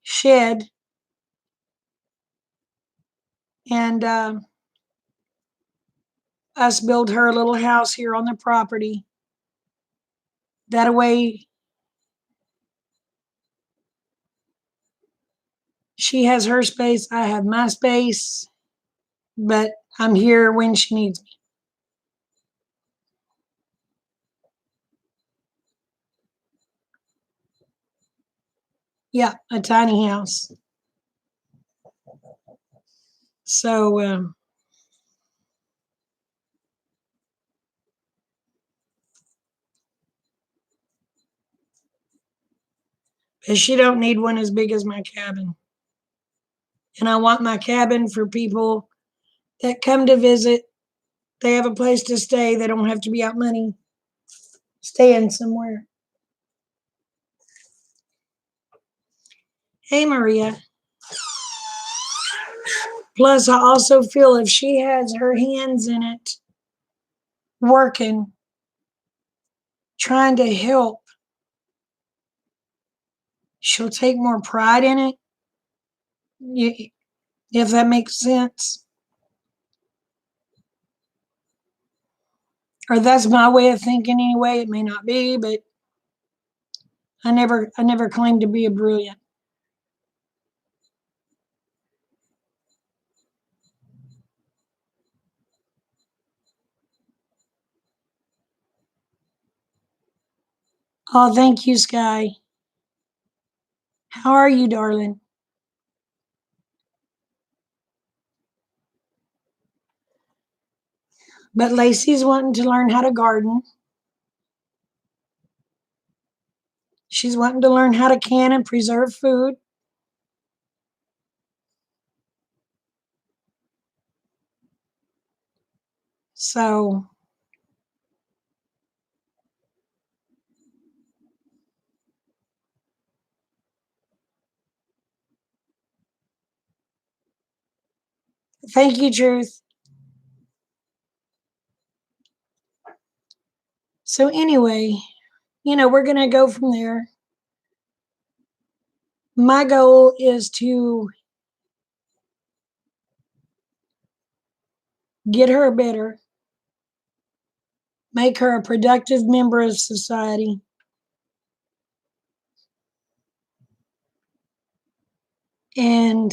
shed and us build her a little house here on the property. That way she has her space, I have my space, but I'm here when she needs me. Yeah, a tiny house. So, but she don't need one as big as my cabin. And I want my cabin for people that come to visit. They have a place to stay. They don't have to be out money staying somewhere. Hey, Maria. Plus, I also feel if she has her hands in it, working, trying to help, she'll take more pride in it, if that makes sense. Or that's my way of thinking anyway. It may not be, but I never claimed to be a brilliant. Oh, thank you, Sky. How are you, darling? But Lacey's wanting to learn how to garden. She's wanting to learn how to can and preserve food. So thank you, Truth. So anyway, we're going to go from there. My goal is to get her better, make her a productive member of society, and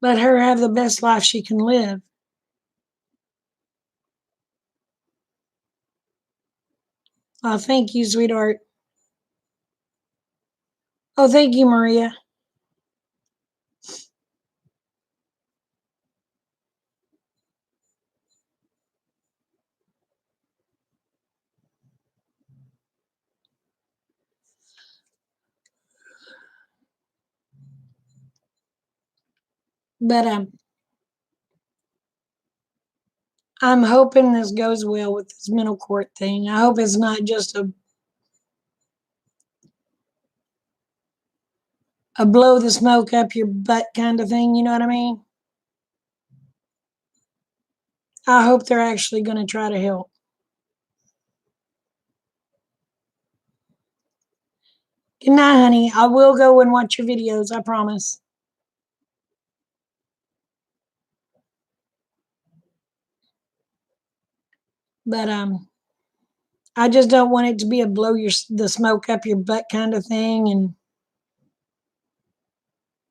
let her have the best life she can live. Oh, thank you, sweetheart. Oh, thank you, Maria. But I'm hoping this goes well with this mental court thing. I hope it's not just a blow the smoke up your butt kind of thing. You know what I mean? I hope they're actually going to try to help. Good night, honey. I will go and watch your videos. I promise. But I just don't want it to be a blow the smoke up your butt kind of thing, and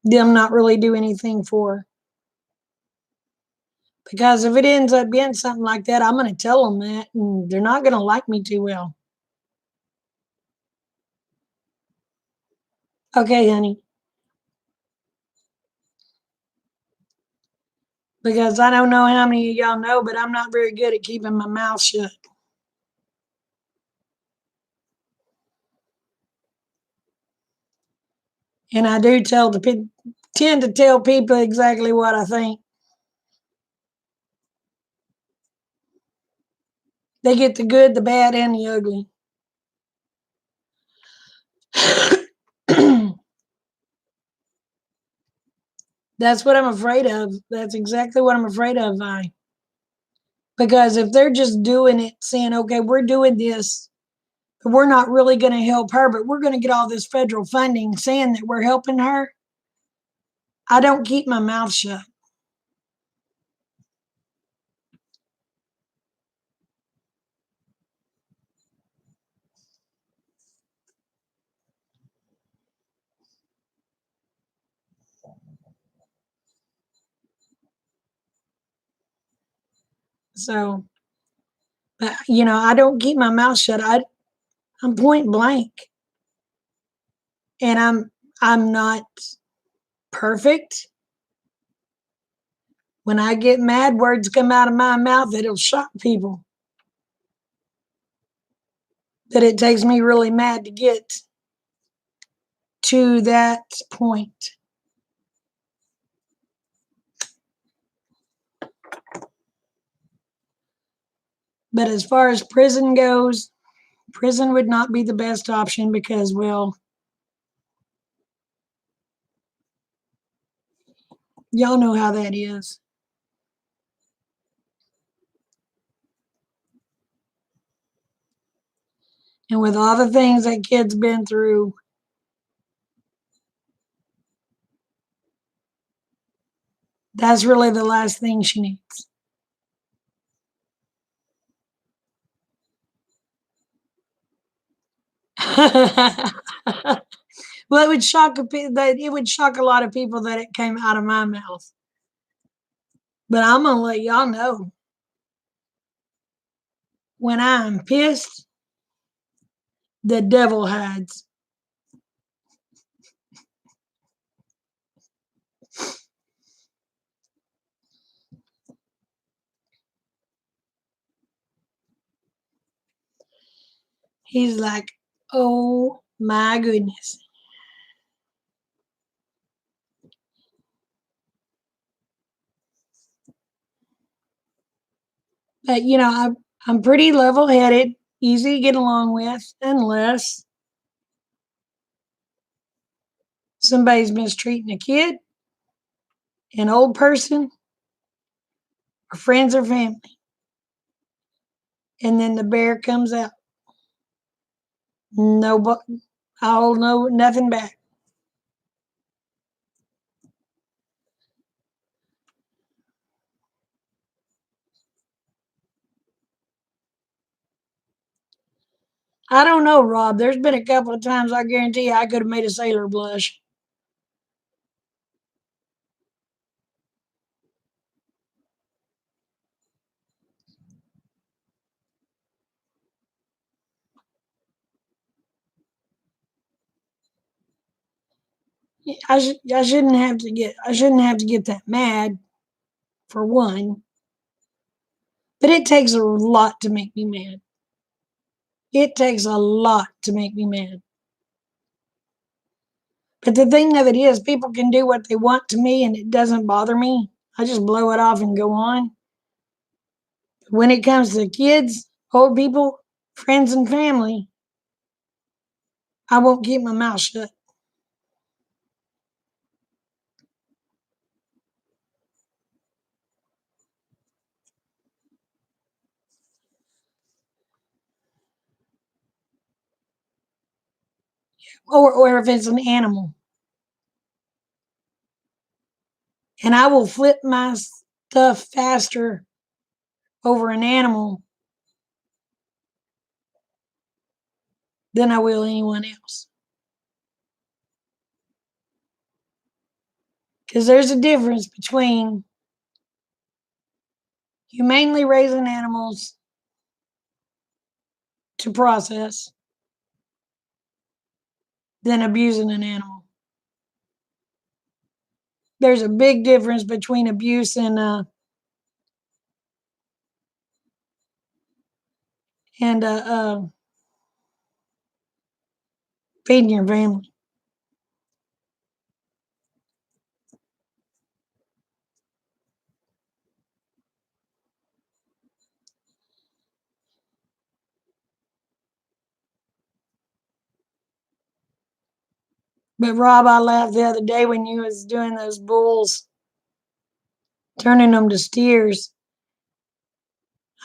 them not really do anything for her. Because if it ends up being something like that, I'm going to tell them that, and they're not going to like me too well. Okay, honey. Because I don't know how many of y'all know, but I'm not very good at keeping my mouth shut. And I do tend to tell people exactly what I think. They get the good, the bad, and the ugly. That's what I'm afraid of. That's exactly what I'm afraid of, Vi. Because if they're just doing it, saying, okay, we're doing this, but we're not really going to help her, but we're going to get all this federal funding saying that we're helping her, I don't keep my mouth shut. So, but, I don't keep my mouth shut. I'm point blank, and I'm not perfect. When I get mad, words come out of my mouth that'll shock people. That it takes me really mad to get to that point. But as far as prison goes, prison would not be the best option because, well, y'all know how that is. And with all the things that kid's been through, that's really the last thing she needs. Well, it would shock a lot of people that it came out of my mouth. But I'm gonna let y'all know when I'm pissed, the devil hides. He's like, oh my goodness. But I'm pretty level headed, easy to get along with, unless somebody's mistreating a kid, an old person, or friends or family. And then the bear comes out. No, I'll know nothing back. I don't know, Rob. There's been a couple of times I guarantee I could have made a sailor blush. I shouldn't have to get that mad for one, but it takes a lot to make me mad. It takes a lot to make me mad. But the thing of it is, people can do what they want to me and it doesn't bother me. I just blow it off and go on. When it comes to kids, old people, friends, and family, I won't keep my mouth shut. Or if it's an animal. And I will flip my stuff faster over an animal than I will anyone else. Because there's a difference between humanely raising animals to process than abusing an animal. there's a big difference between abuse and feeding your family. But Rob, I laughed the other day when you was doing those bulls, turning them to steers.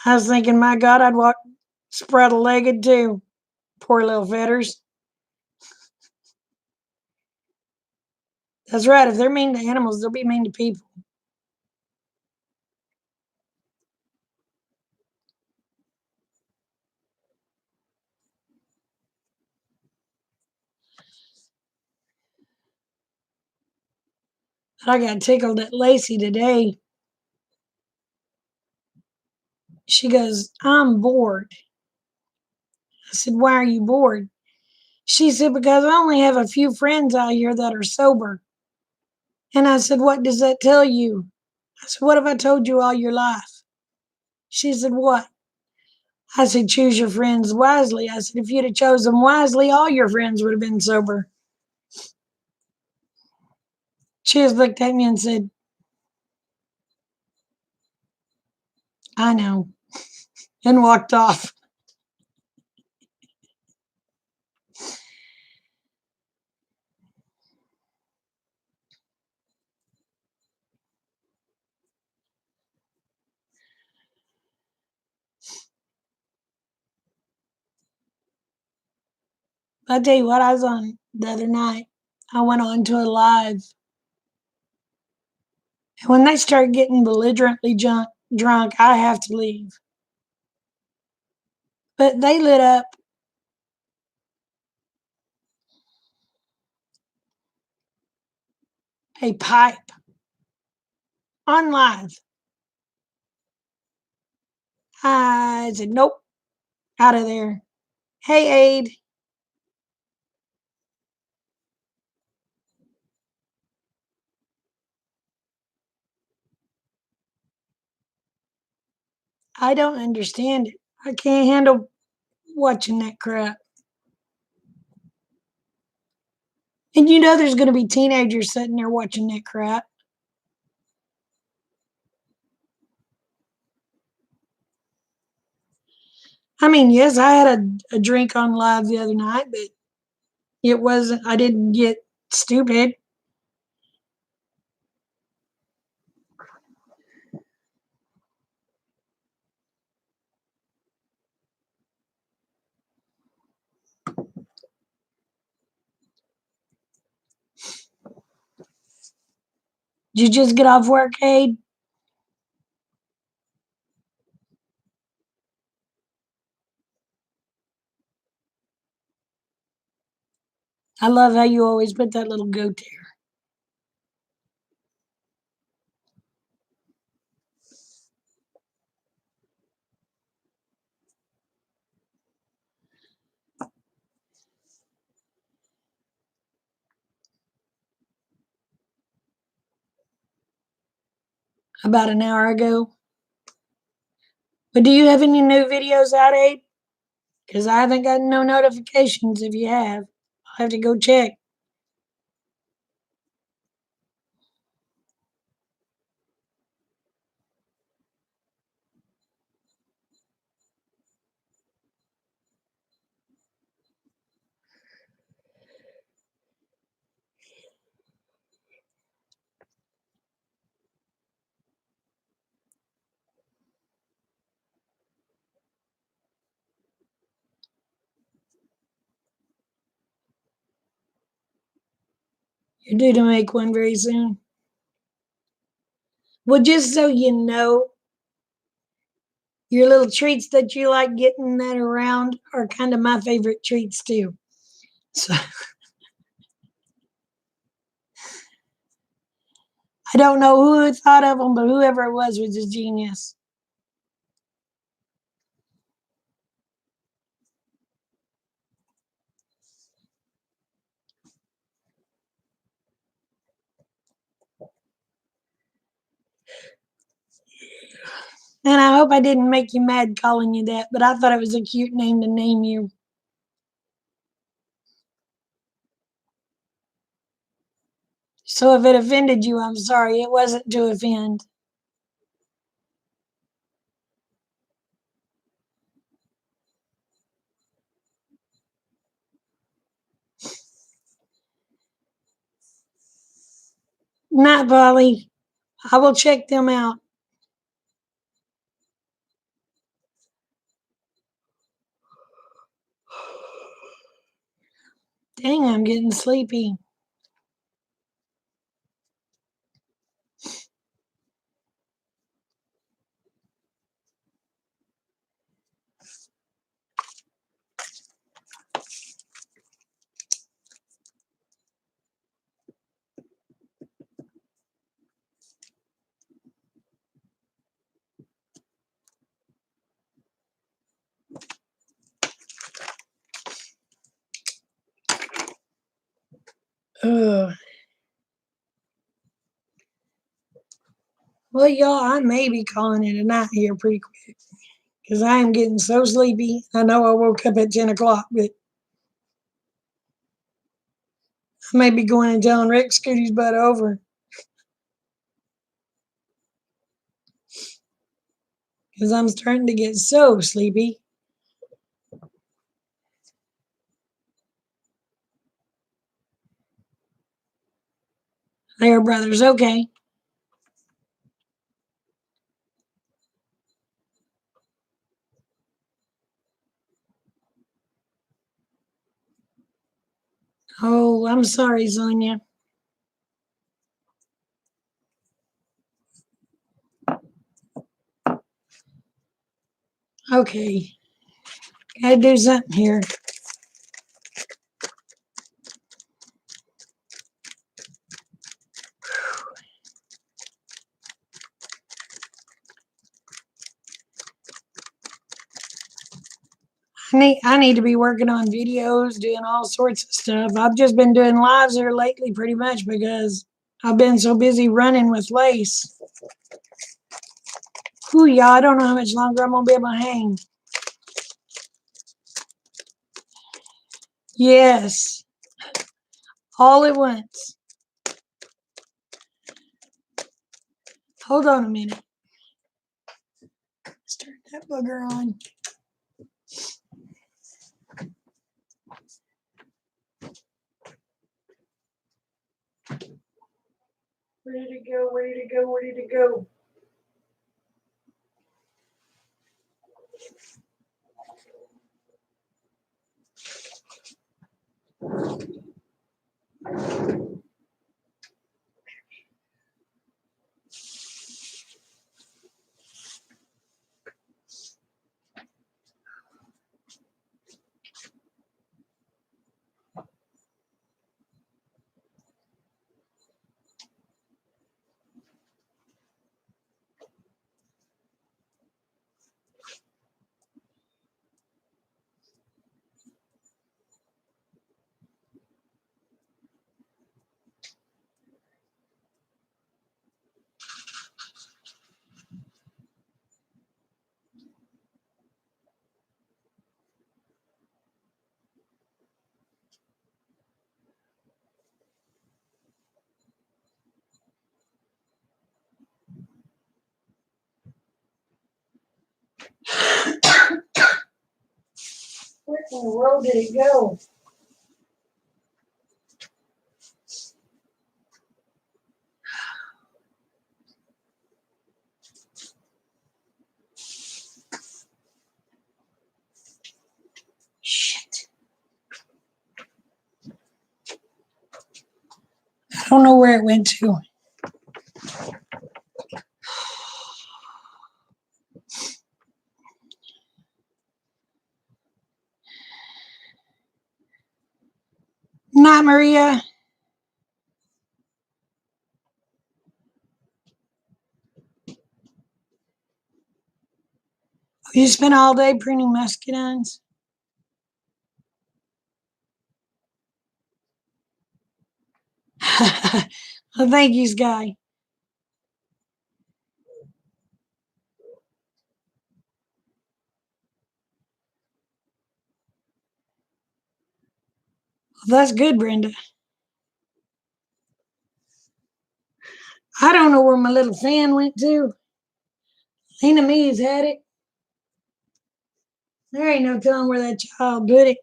I was thinking, my God, I'd walk spread-legged too. Poor little fetters. That's right. If they're mean to animals, they'll be mean to people. I got tickled at Lacey today. She goes, I'm bored. I said, why are you bored? She said, because I only have a few friends out here that are sober. And I said, what does that tell you? I said, what have I told you all your life? She said, what? I said, choose your friends wisely. I said, if you'd have chosen them wisely, all your friends would have been sober. She just looked at me and said, I know, and walked off. I tell you what, I was on the other night. I went on to a live. And when they start getting belligerently drunk, I have to leave. But they lit up a pipe on live. I said, nope, out of there. Hey, Aid. I don't understand it. I can't handle watching that crap. And you know there's going to be teenagers sitting there watching that crap. I mean, yes, I had a drink on live the other night, but it wasn't, I didn't get stupid. Did you just get off work, Aid? I love how you always put that little goat there. About an hour ago. But do you have any new videos out, Aid? Because I haven't gotten no notifications if you have. I'll have to go check. You're due to make one very soon. Well, just so you know, your little treats that you like getting that around are kind of my favorite treats too. So I don't know who thought of them, but whoever it was a genius. And I hope I didn't make you mad calling you that, but I thought it was a cute name to name you. So if it offended you, I'm sorry. It wasn't to offend. Not Polly. I will check them out. Dang, I'm getting sleepy. Ugh. Well, y'all, I may be calling it a night here pretty quick because I am getting so sleepy. I know I woke up at 10 o'clock, but I may be going and telling Rick Scooty's butt over because I'm starting to get so sleepy. There, brothers. Okay. Oh, I'm sorry, Sonia. Okay. Gotta do something here. I need to be working on videos, doing all sorts of stuff. I've just been doing lives here lately pretty much because I've been so busy running with Lace. Whew, y'all, I don't know how much longer I'm gonna be able to hang. Yes, all at once. Hold on a minute. Let's turn that bugger on. Where did it go? Where did it go? Where did it go? Where in the world did it go? Shit. I don't know where it went to. Not Maria. You spent all day printing muscadines? Well, thank you, Sky. Well, that's good, Brenda. I don't know where my little fan went to. Lena Me's had it. There ain't no telling where that child put it.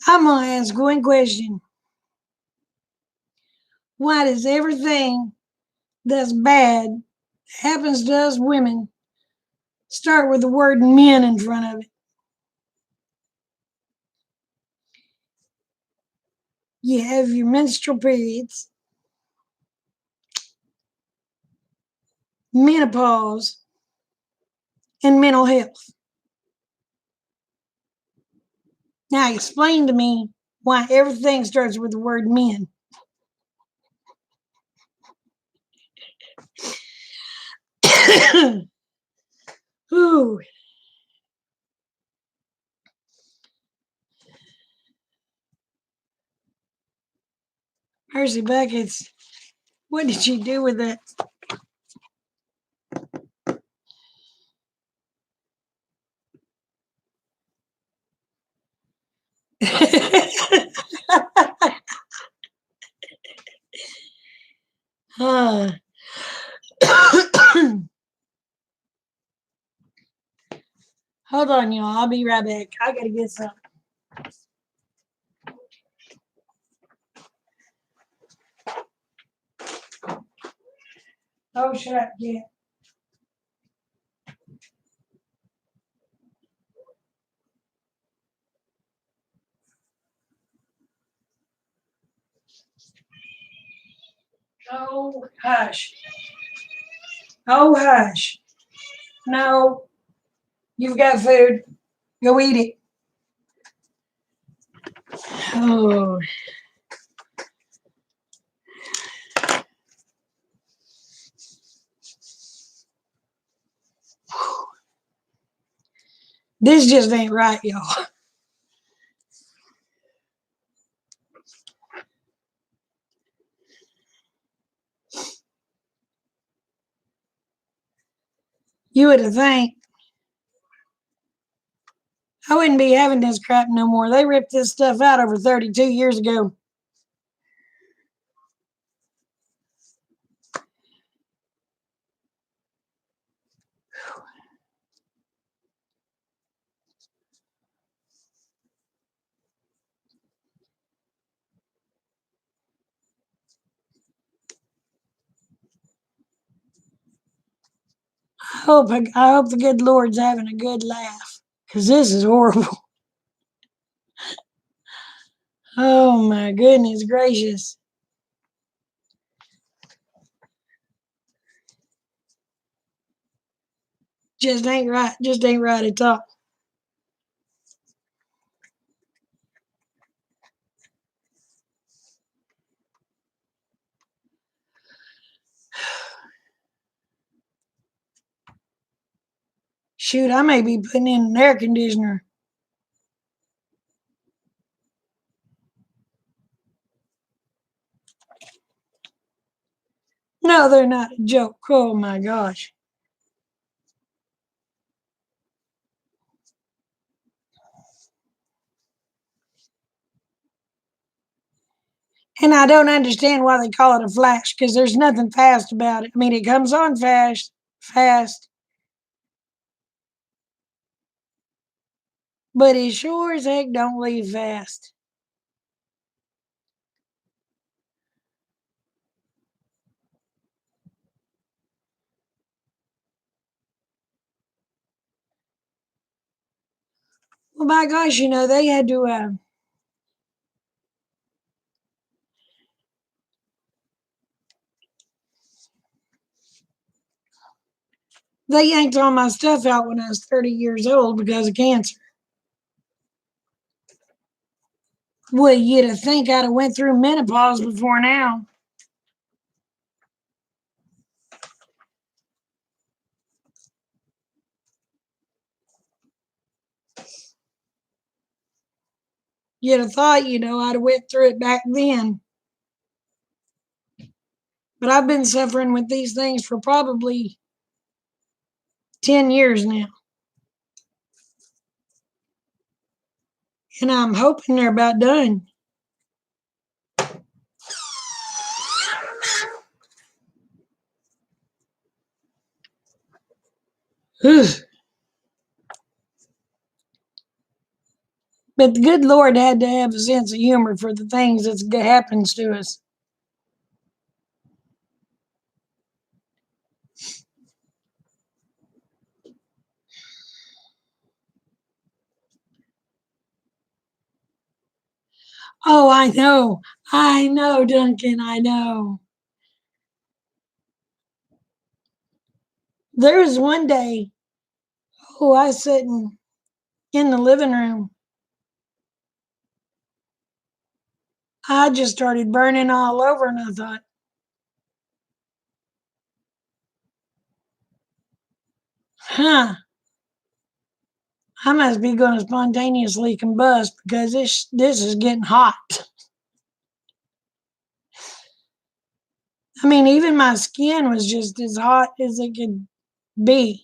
I'm going to ask one question. Why does everything that's bad happens to us women start with the word men in front of it? You have your menstrual periods, menopause, and mental health. Now explain to me why everything starts with the word men. Ooh. Mercy buckets. What did you do with that? Hold on, y'all. I'll be right back. I gotta get some. Oh, shut up, yeah. Oh, hush. Oh, hush. No, you've got food. Go eat it. Oh. This just ain't right, y'all. You would have think I wouldn't be having this crap no more. They ripped this stuff out over 32 years ago. I hope the good Lord's having a good laugh, because this is horrible. Oh my goodness gracious. Just ain't right. Just ain't right at all. Shoot, I may be putting in an air conditioner. No, they're not a joke. Oh my gosh. And I don't understand why they call it a flash, because there's nothing fast about it. I mean, it comes on fast, but it sure as heck don't leave fast. Well, my gosh, they had to, they yanked all my stuff out when I was 30 years old because of cancer. Well, you'd have think I'd have went through menopause before now. You'd have thought, I'd have went through it back then. But I've been suffering with these things for probably 10 years now. And I'm hoping they're about done. Ugh. But the good Lord had to have a sense of humor for the things that happens to us. Oh, I know. I know, Duncan. I know. There was one day, I was sitting in the living room. I just started burning all over, and I thought, huh, I must be going to spontaneously combust because this is getting hot. I mean, even my skin was just as hot as it could be.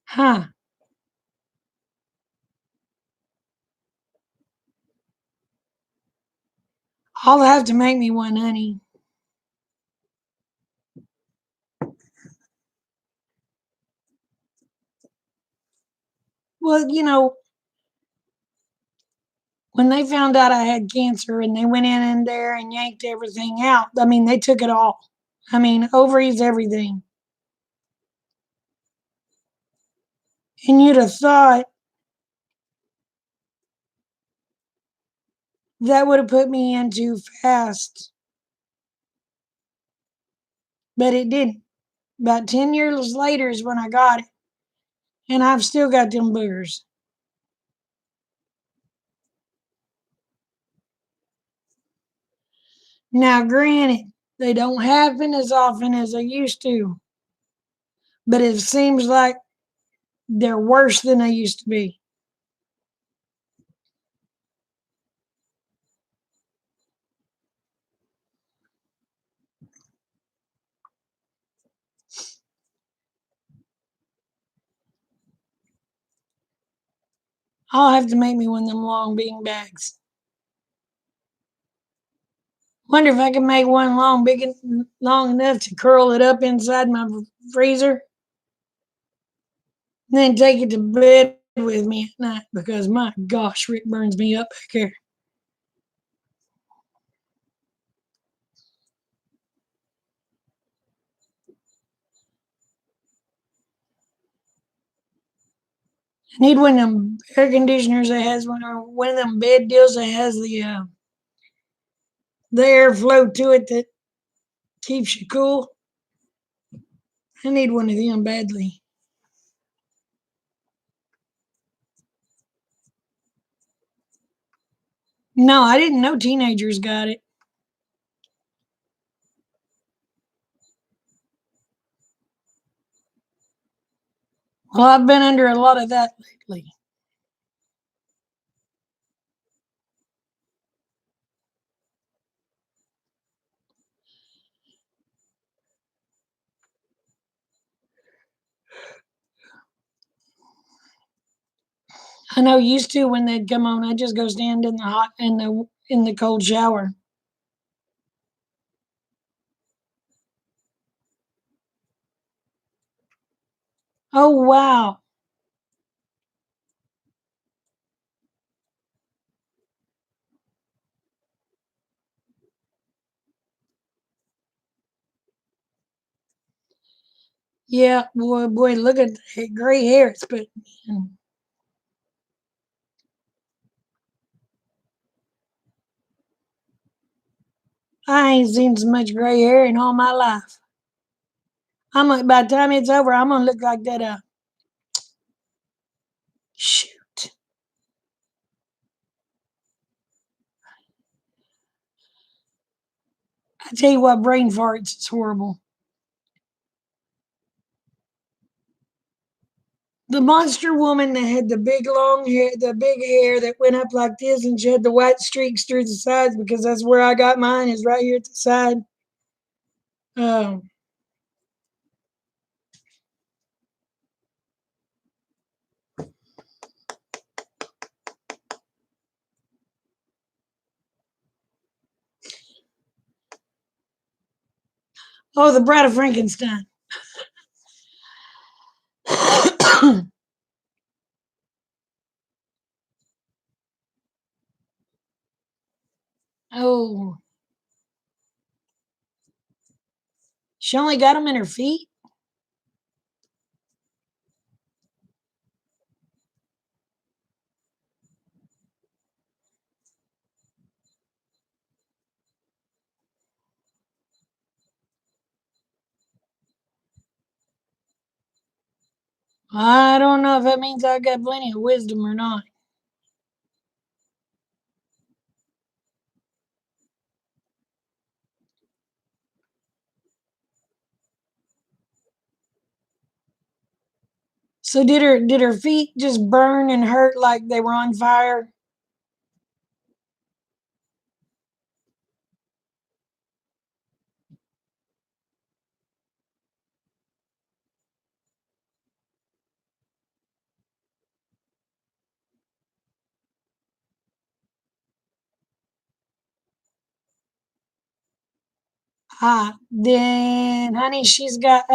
Huh. I'll have to make me one, honey. Well, when they found out I had cancer and they went in there and yanked everything out, I mean, they took it all. I mean, ovaries, everything. And you'd have thought that would have put me in too fast, but it didn't. About 10 years later is when I got it, and I've still got them boogers. Now, granted, they don't happen as often as they used to, but it seems like they're worse than they used to be. I'll have to make me one of them long bean bags. Wonder if I can make one long enough to curl it up inside my freezer, and then take it to bed with me at night because my gosh, Rick burns me up back here. I need one of them air conditioners that has one of them bed deals that has the airflow to it that keeps you cool. I need one of them badly. No, I didn't know teenagers got it. Well, I've been under a lot of that lately. I know used to when they'd come on, I'd just go stand in the hot in the cold shower. Oh wow. Yeah, boy, look at the gray hair it's putting in. I ain't seen so much gray hair in all my life. I'm like, by the time it's over, I'm gonna look like that. Shoot. I tell you what, brain farts is horrible. The monster woman that had the big long hair, the big hair that went up like this, and she had the white streaks through the sides because that's where I got mine, is right here at the side. Um, oh, the Bride of Frankenstein. Oh, she only got them in her feet. I don't know if that means I got plenty of wisdom or not. So did her feet just burn and hurt like they were on fire? Ah, then honey, she's got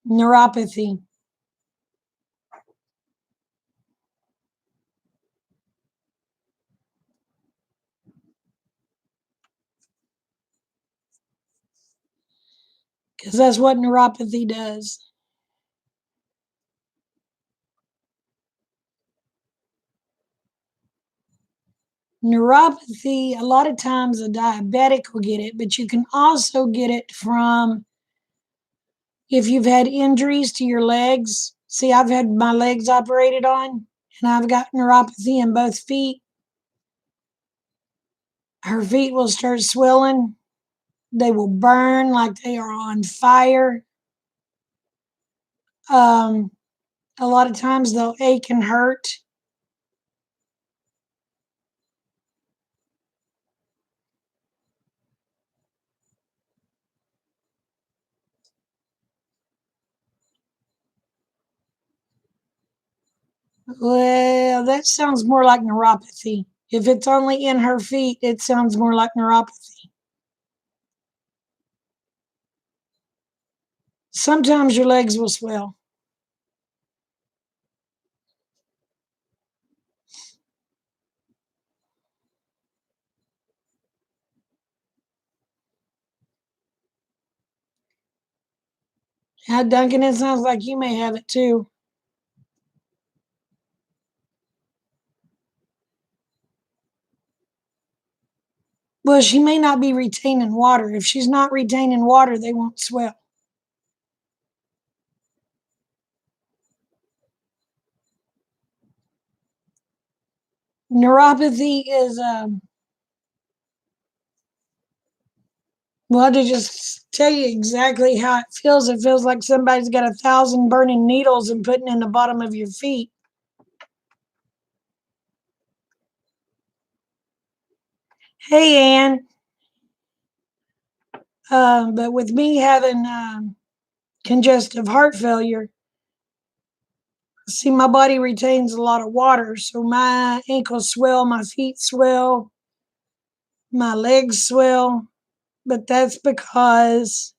neuropathy. Because that's what neuropathy does. Neuropathy, a lot of times a diabetic will get it, but you can also get it from if you've had injuries to your legs. See, I've had my legs operated on, and I've got neuropathy in both feet. Her feet will start swelling. They will burn like they are on fire. Um, a lot of times they'll ache and hurt. Well, that sounds more like neuropathy. If it's only in her feet, it sounds more like neuropathy. Sometimes your legs will swell. Now, Duncan, it sounds like you may have it too. Well, she may not be retaining water. If she's not retaining water, they won't swell. Neuropathy is, well, to just tell you exactly how it feels like somebody's got 1,000 burning needles and putting in the bottom of your feet. Hey, Ann. But with me having congestive heart failure, see, my body retains a lot of water, so my ankles swell, my feet swell, my legs swell, but that's because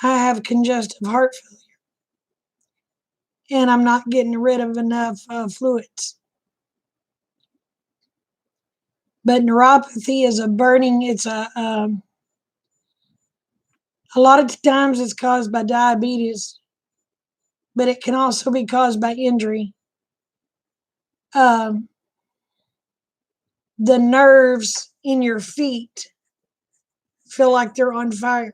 I have congestive heart failure and I'm not getting rid of enough fluids. But neuropathy is a burning, a lot of times it's caused by diabetes, but it can also be caused by injury. Um, the nerves in your feet feel like they're on fire.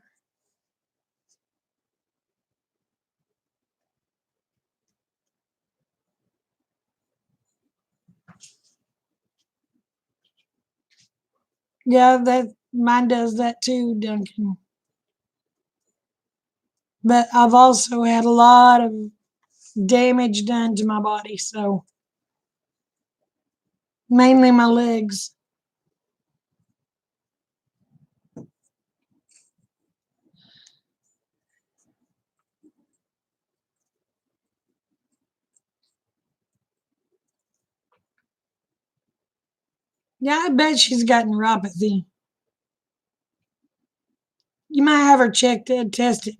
Yeah, that mine does that too, Duncan. But I've also had a lot of damage done to my body, so mainly my legs. Yeah, I bet she's got neuropathy. You might have her checked and tested.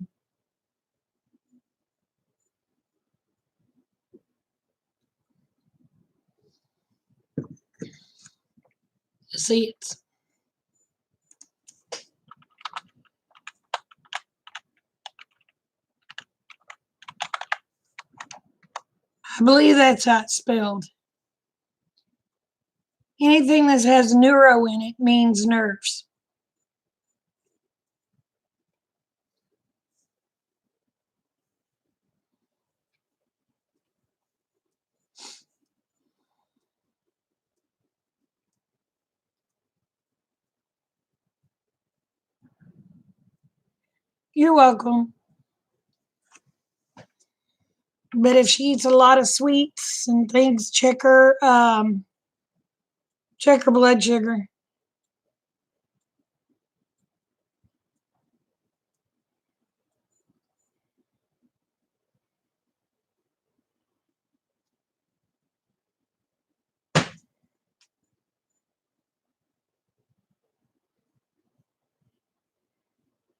See it. I believe that's how it's spelled. Anything that has neuro in it means nerves. You're welcome. But if she eats a lot of sweets and things, check her blood sugar.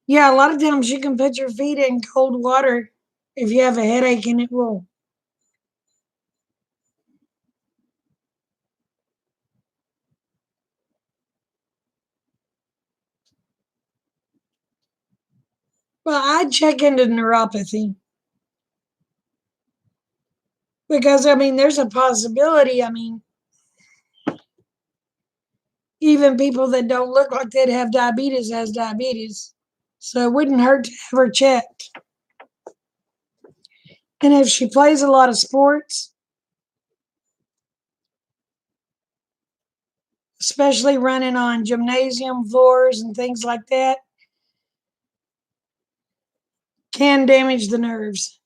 Yeah, a lot of times you can put your feet in cold water if you have a headache and it will. Well, I'd check into neuropathy because, I mean, there's a possibility. I mean, even people that don't look like they'd have diabetes has diabetes. So it wouldn't hurt to have her checked. And if she plays a lot of sports, especially running on gymnasium floors and things like that, can damage the nerves.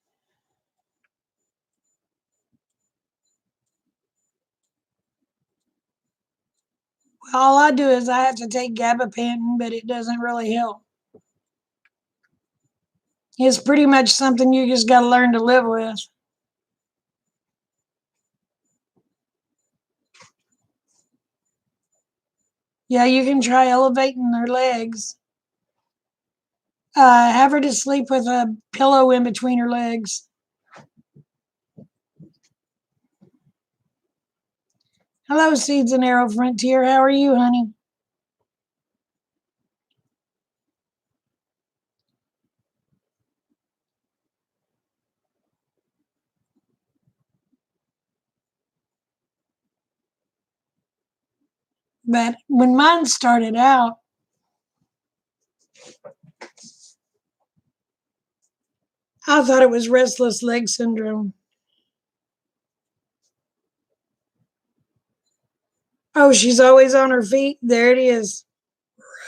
Well, all I do is I have to take gabapentin, but it doesn't really help. It's pretty much something you just got to learn to live with. Yeah, you can try elevating her legs. Have her to sleep with a pillow in between her legs. Hello, Seeds and Arrow Frontier. How are you, honey? But when mine started out, I thought it was restless leg syndrome. Oh, she's always on her feet. There it is.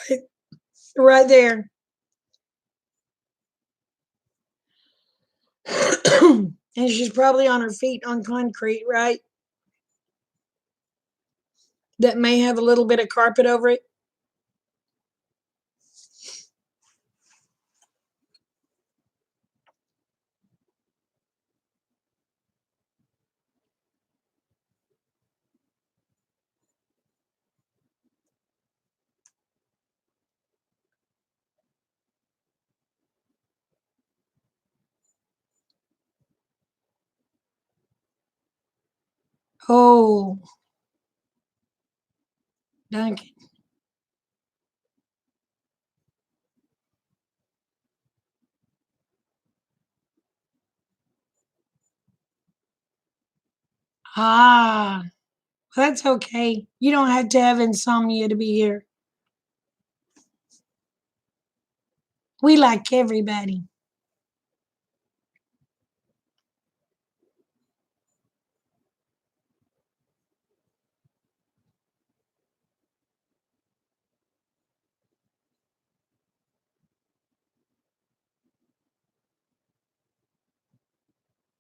Right, right there. And she's probably on her feet on concrete, right? That may have a little bit of carpet over it. Oh, Duncan. Ah, that's okay. You don't have to have insomnia to be here. We like everybody.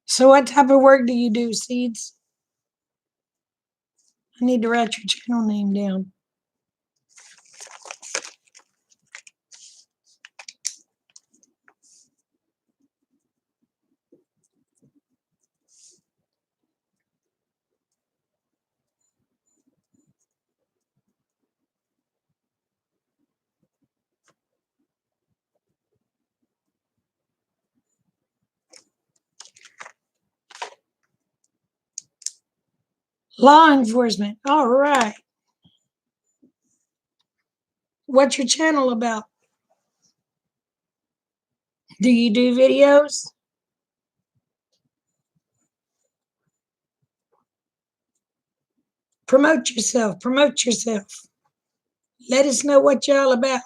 So what type of work do you do, Seeds? I need to write your channel name down. Law enforcement. All right. What's your channel about? Do you do videos? Promote yourself. Promote yourself. Let us know what y'all about.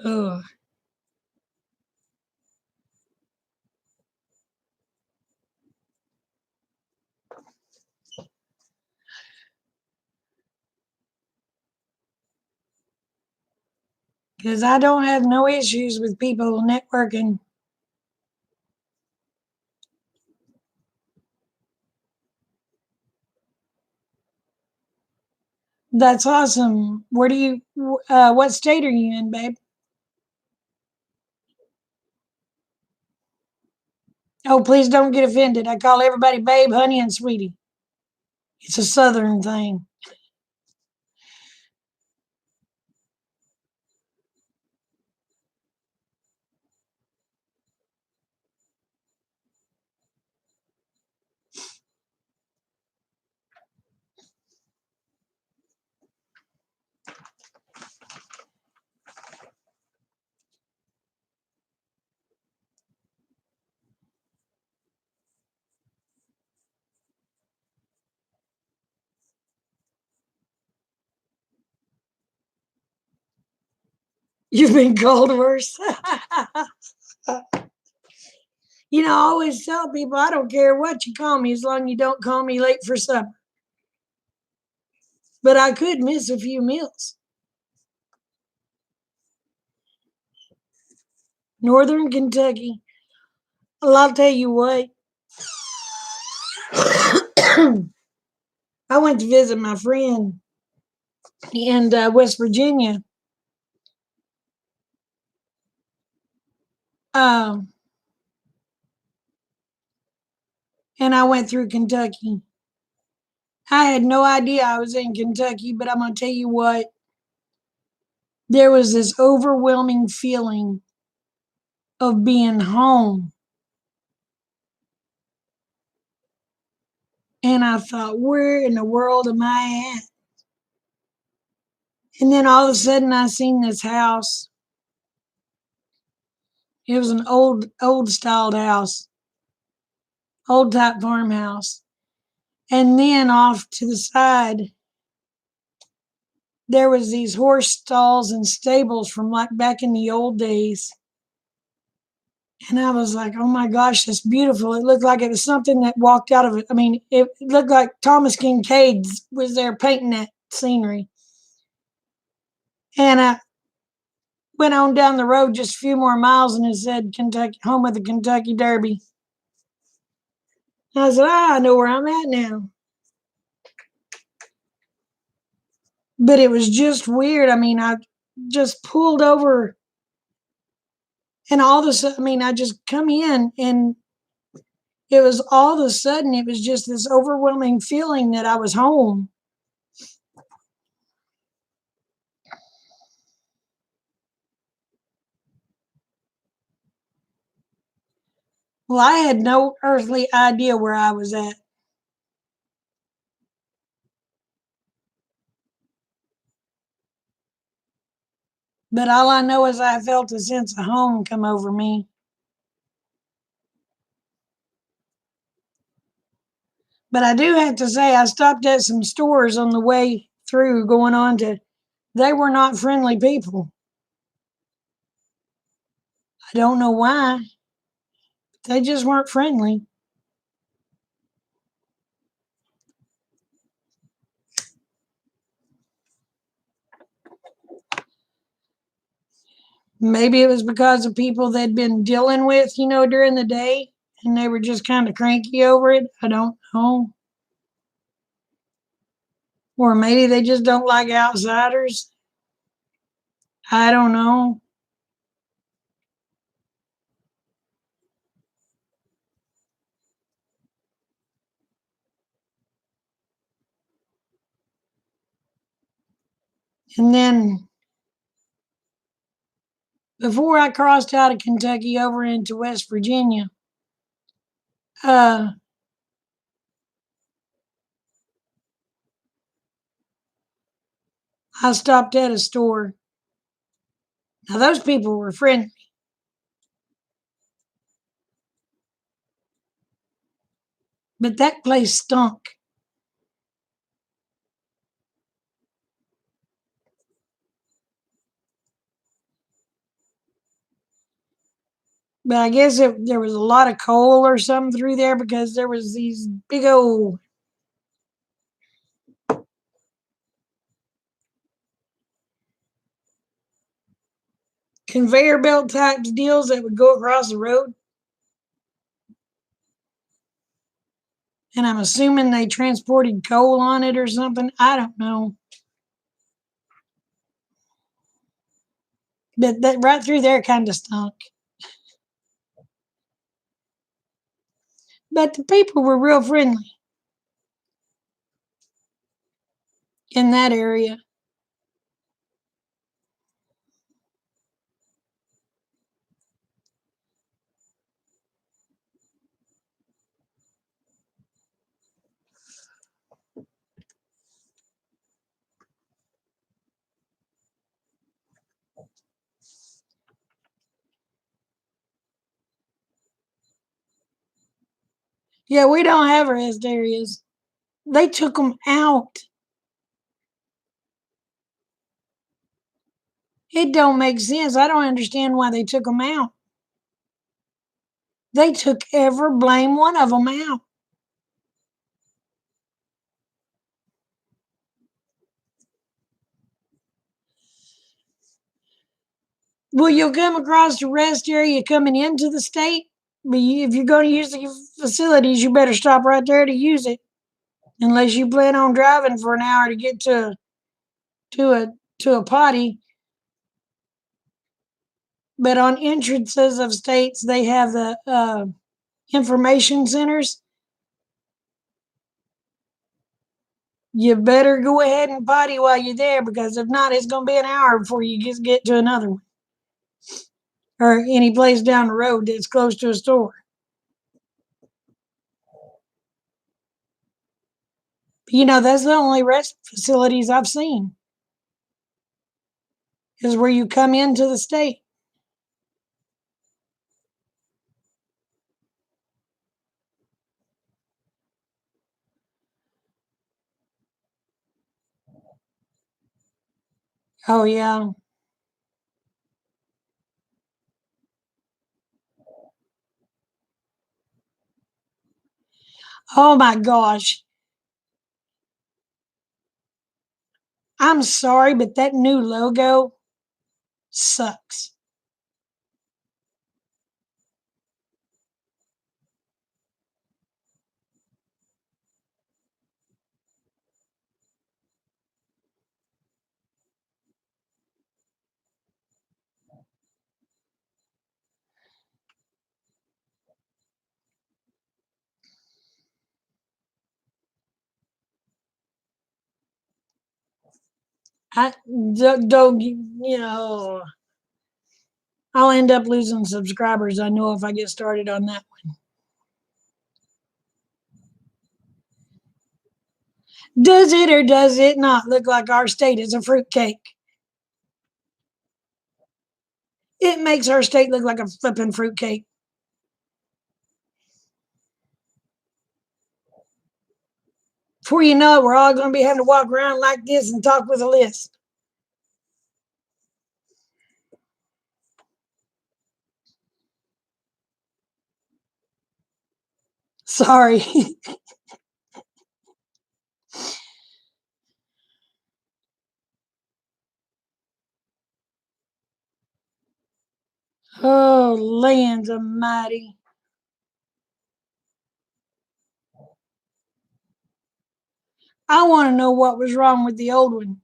Oh, because I don't have no issues with people networking. That's awesome. Where do you, what state are you in, babe? Oh, please don't get offended. I call everybody babe, honey, and sweetie. It's a southern thing. You've been called worse. You know, I always tell people I don't care what you call me as long as you don't call me late for supper. But I could miss a few meals. Northern Kentucky. Well, I'll tell you what. I went to visit my friend in West Virginia. Um, and I went through Kentucky. I had no idea I was in Kentucky, but I'm going to tell you what. There was this overwhelming feeling of being home. And I thought, where in the world am I at? And then all of a sudden, I seen this house. It was an old styled house, old type farmhouse. And then off to the side, there was these horse stalls and stables from like back in the old days. And I was like, oh my gosh, that's beautiful. It looked like it was something that walked out of it. I mean, it looked like Thomas Kincaid was there painting that scenery. And I went on down the road just a few more miles and it said Kentucky, home of the Kentucky Derby. And I said, I know where I'm at now. But it was just weird. I mean, I just pulled over and all of a sudden, I mean, I just come in and it was all of a sudden, it was just this overwhelming feeling that I was home. Well, I had no earthly idea where I was at. But all I know is I felt a sense of home come over me. But I do have to say, I stopped at some stores on the way through going on to, they were not friendly people. I don't know why. They just weren't friendly. Maybe it was because of people they'd been dealing with, during the day, and they were just kind of cranky over it. I don't know. Or maybe they just don't like outsiders. I don't know. And then before I crossed out of Kentucky over into West Virginia, uh, I stopped at a store. Now, those people were friendly, but that place stunk. But I guess there was a lot of coal or something through there because there was these big old conveyor belt type deals that would go across the road. And I'm assuming they transported coal on it or something. I don't know. But that right through there kind of stunk. But the people were real friendly in that area. Yeah, we don't have rest areas. They took them out. It don't make sense. I don't understand why they took them out. They took every blame one of them out. Well, you'll come across the rest area coming into the state, but if you're going to use the facilities, you better stop right there to use it, unless you plan on driving for an hour to get to a to a potty. But on entrances of states, they have the information centers. You better go ahead and potty while you're there, because if not, it's going to be an hour before you get to another one, or any place down the road that's close to a store. That's the only rest facilities I've seen, is where you come into the state. Oh, yeah. Oh, my gosh. I'm sorry, but that new logo sucks. I don't, I'll end up losing subscribers. I know if I get started on that one. Does it or does it not look like our state is a fruitcake? It makes our state look like a flipping fruitcake. Before you know it, we're all going to be having to walk around like this and talk with a list. Sorry. Oh, lands almighty. I want to know what was wrong with the old one.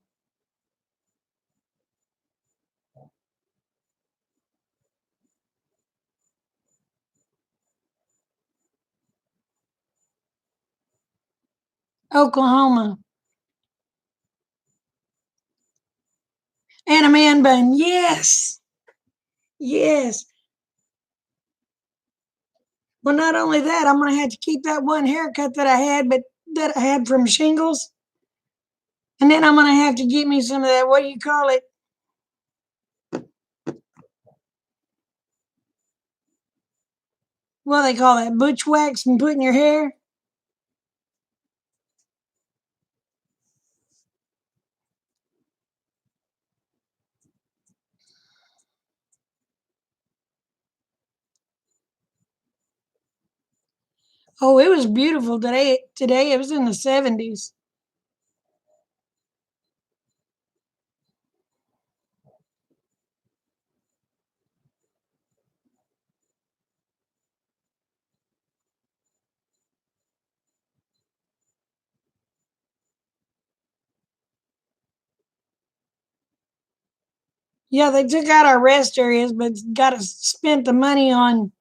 Oklahoma. And a man bun. Yes. Yes. Well, not only that, I'm going to have to keep that one haircut that I had, but that I had from shingles. And then I'm going to have to get me some of that, what do you call it? What do they call that? Butch wax and put in your hair? Oh, it was beautiful today. Today it was in the 70s. Yeah, they took out our rest areas, but got us spent the money on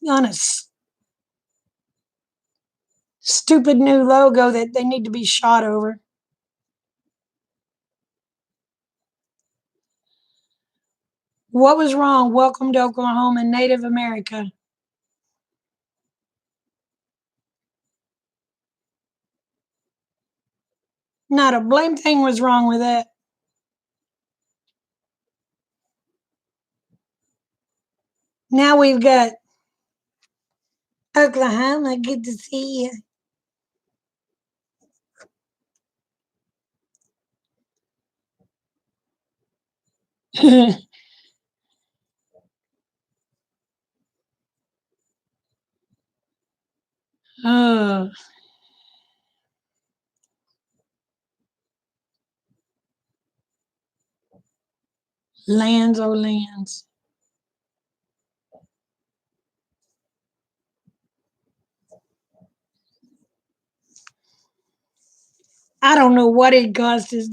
a stupid new logo that they need to be shot over. What was wrong? Welcome to Oklahoma and Native America. Not a blame thing was wrong with that. Now we've got Oklahoma. Good to see you. Oh, lands, oh lands. I don't know what it cost us.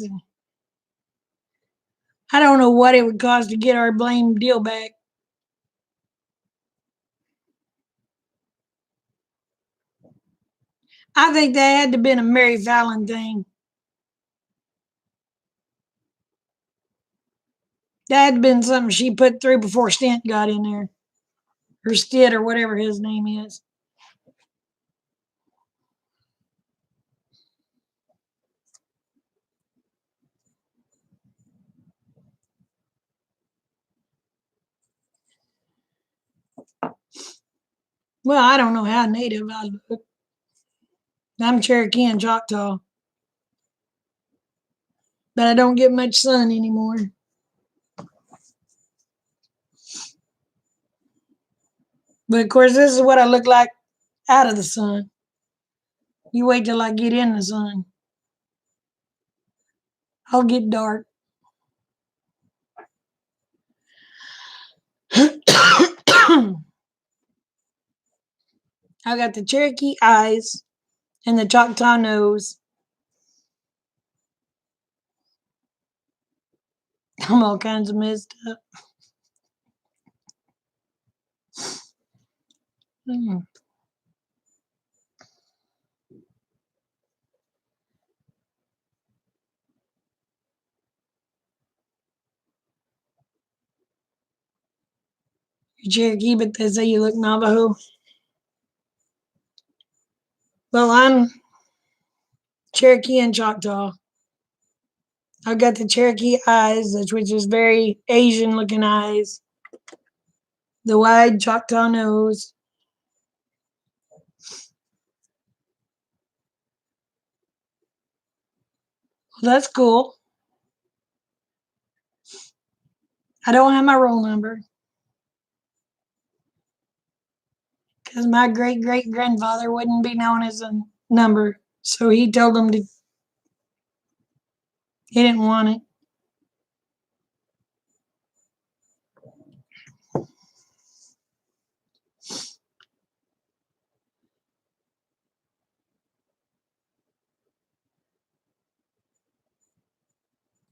I don't know what it would cost to get our blame deal back. I think that had to have been a Mary Fallon thing. That had to have been something she put through before Stent got in there. Or Stitt or whatever his name is. Well, I don't know how native I look. I'm Cherokee and Choctaw. But I don't get much sun anymore. But of course, this is what I look like out of the sun. You wait till I get in the sun. I'll get dark. I got the Cherokee eyes and the Choctaw nose. I'm all kinds of messed up. Mm. You're Cherokee, but they say you look Navajo. Well, I'm Cherokee and Choctaw. I've got the Cherokee eyes, which is very Asian looking eyes. The wide Choctaw nose. Well, that's cool. I don't have my roll number because my great great grandfather wouldn't be known as a number. So he told him to, he didn't want it.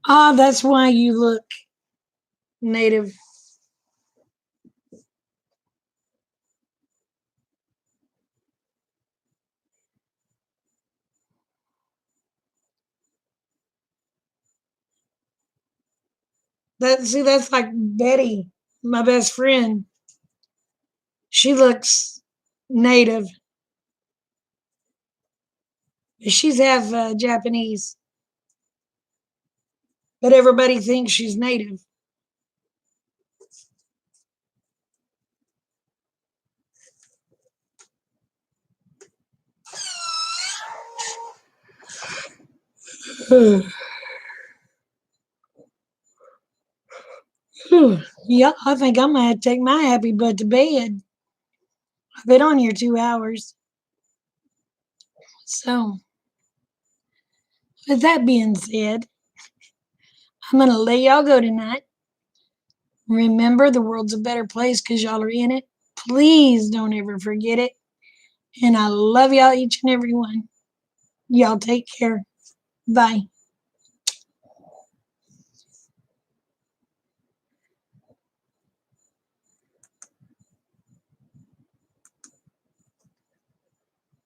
Ah, that's why you look native. That's like Betty, my best friend. She looks native. She's half Japanese, but everybody thinks she's native. Yeah, I think I'm gonna have to take my happy butt to bed. I've been on here 2 hours. So, with that being said, I'm gonna let y'all go tonight. Remember, the world's a better place because y'all are in it. Please don't ever forget it. And I love y'all, each and every one. Y'all take care. Bye.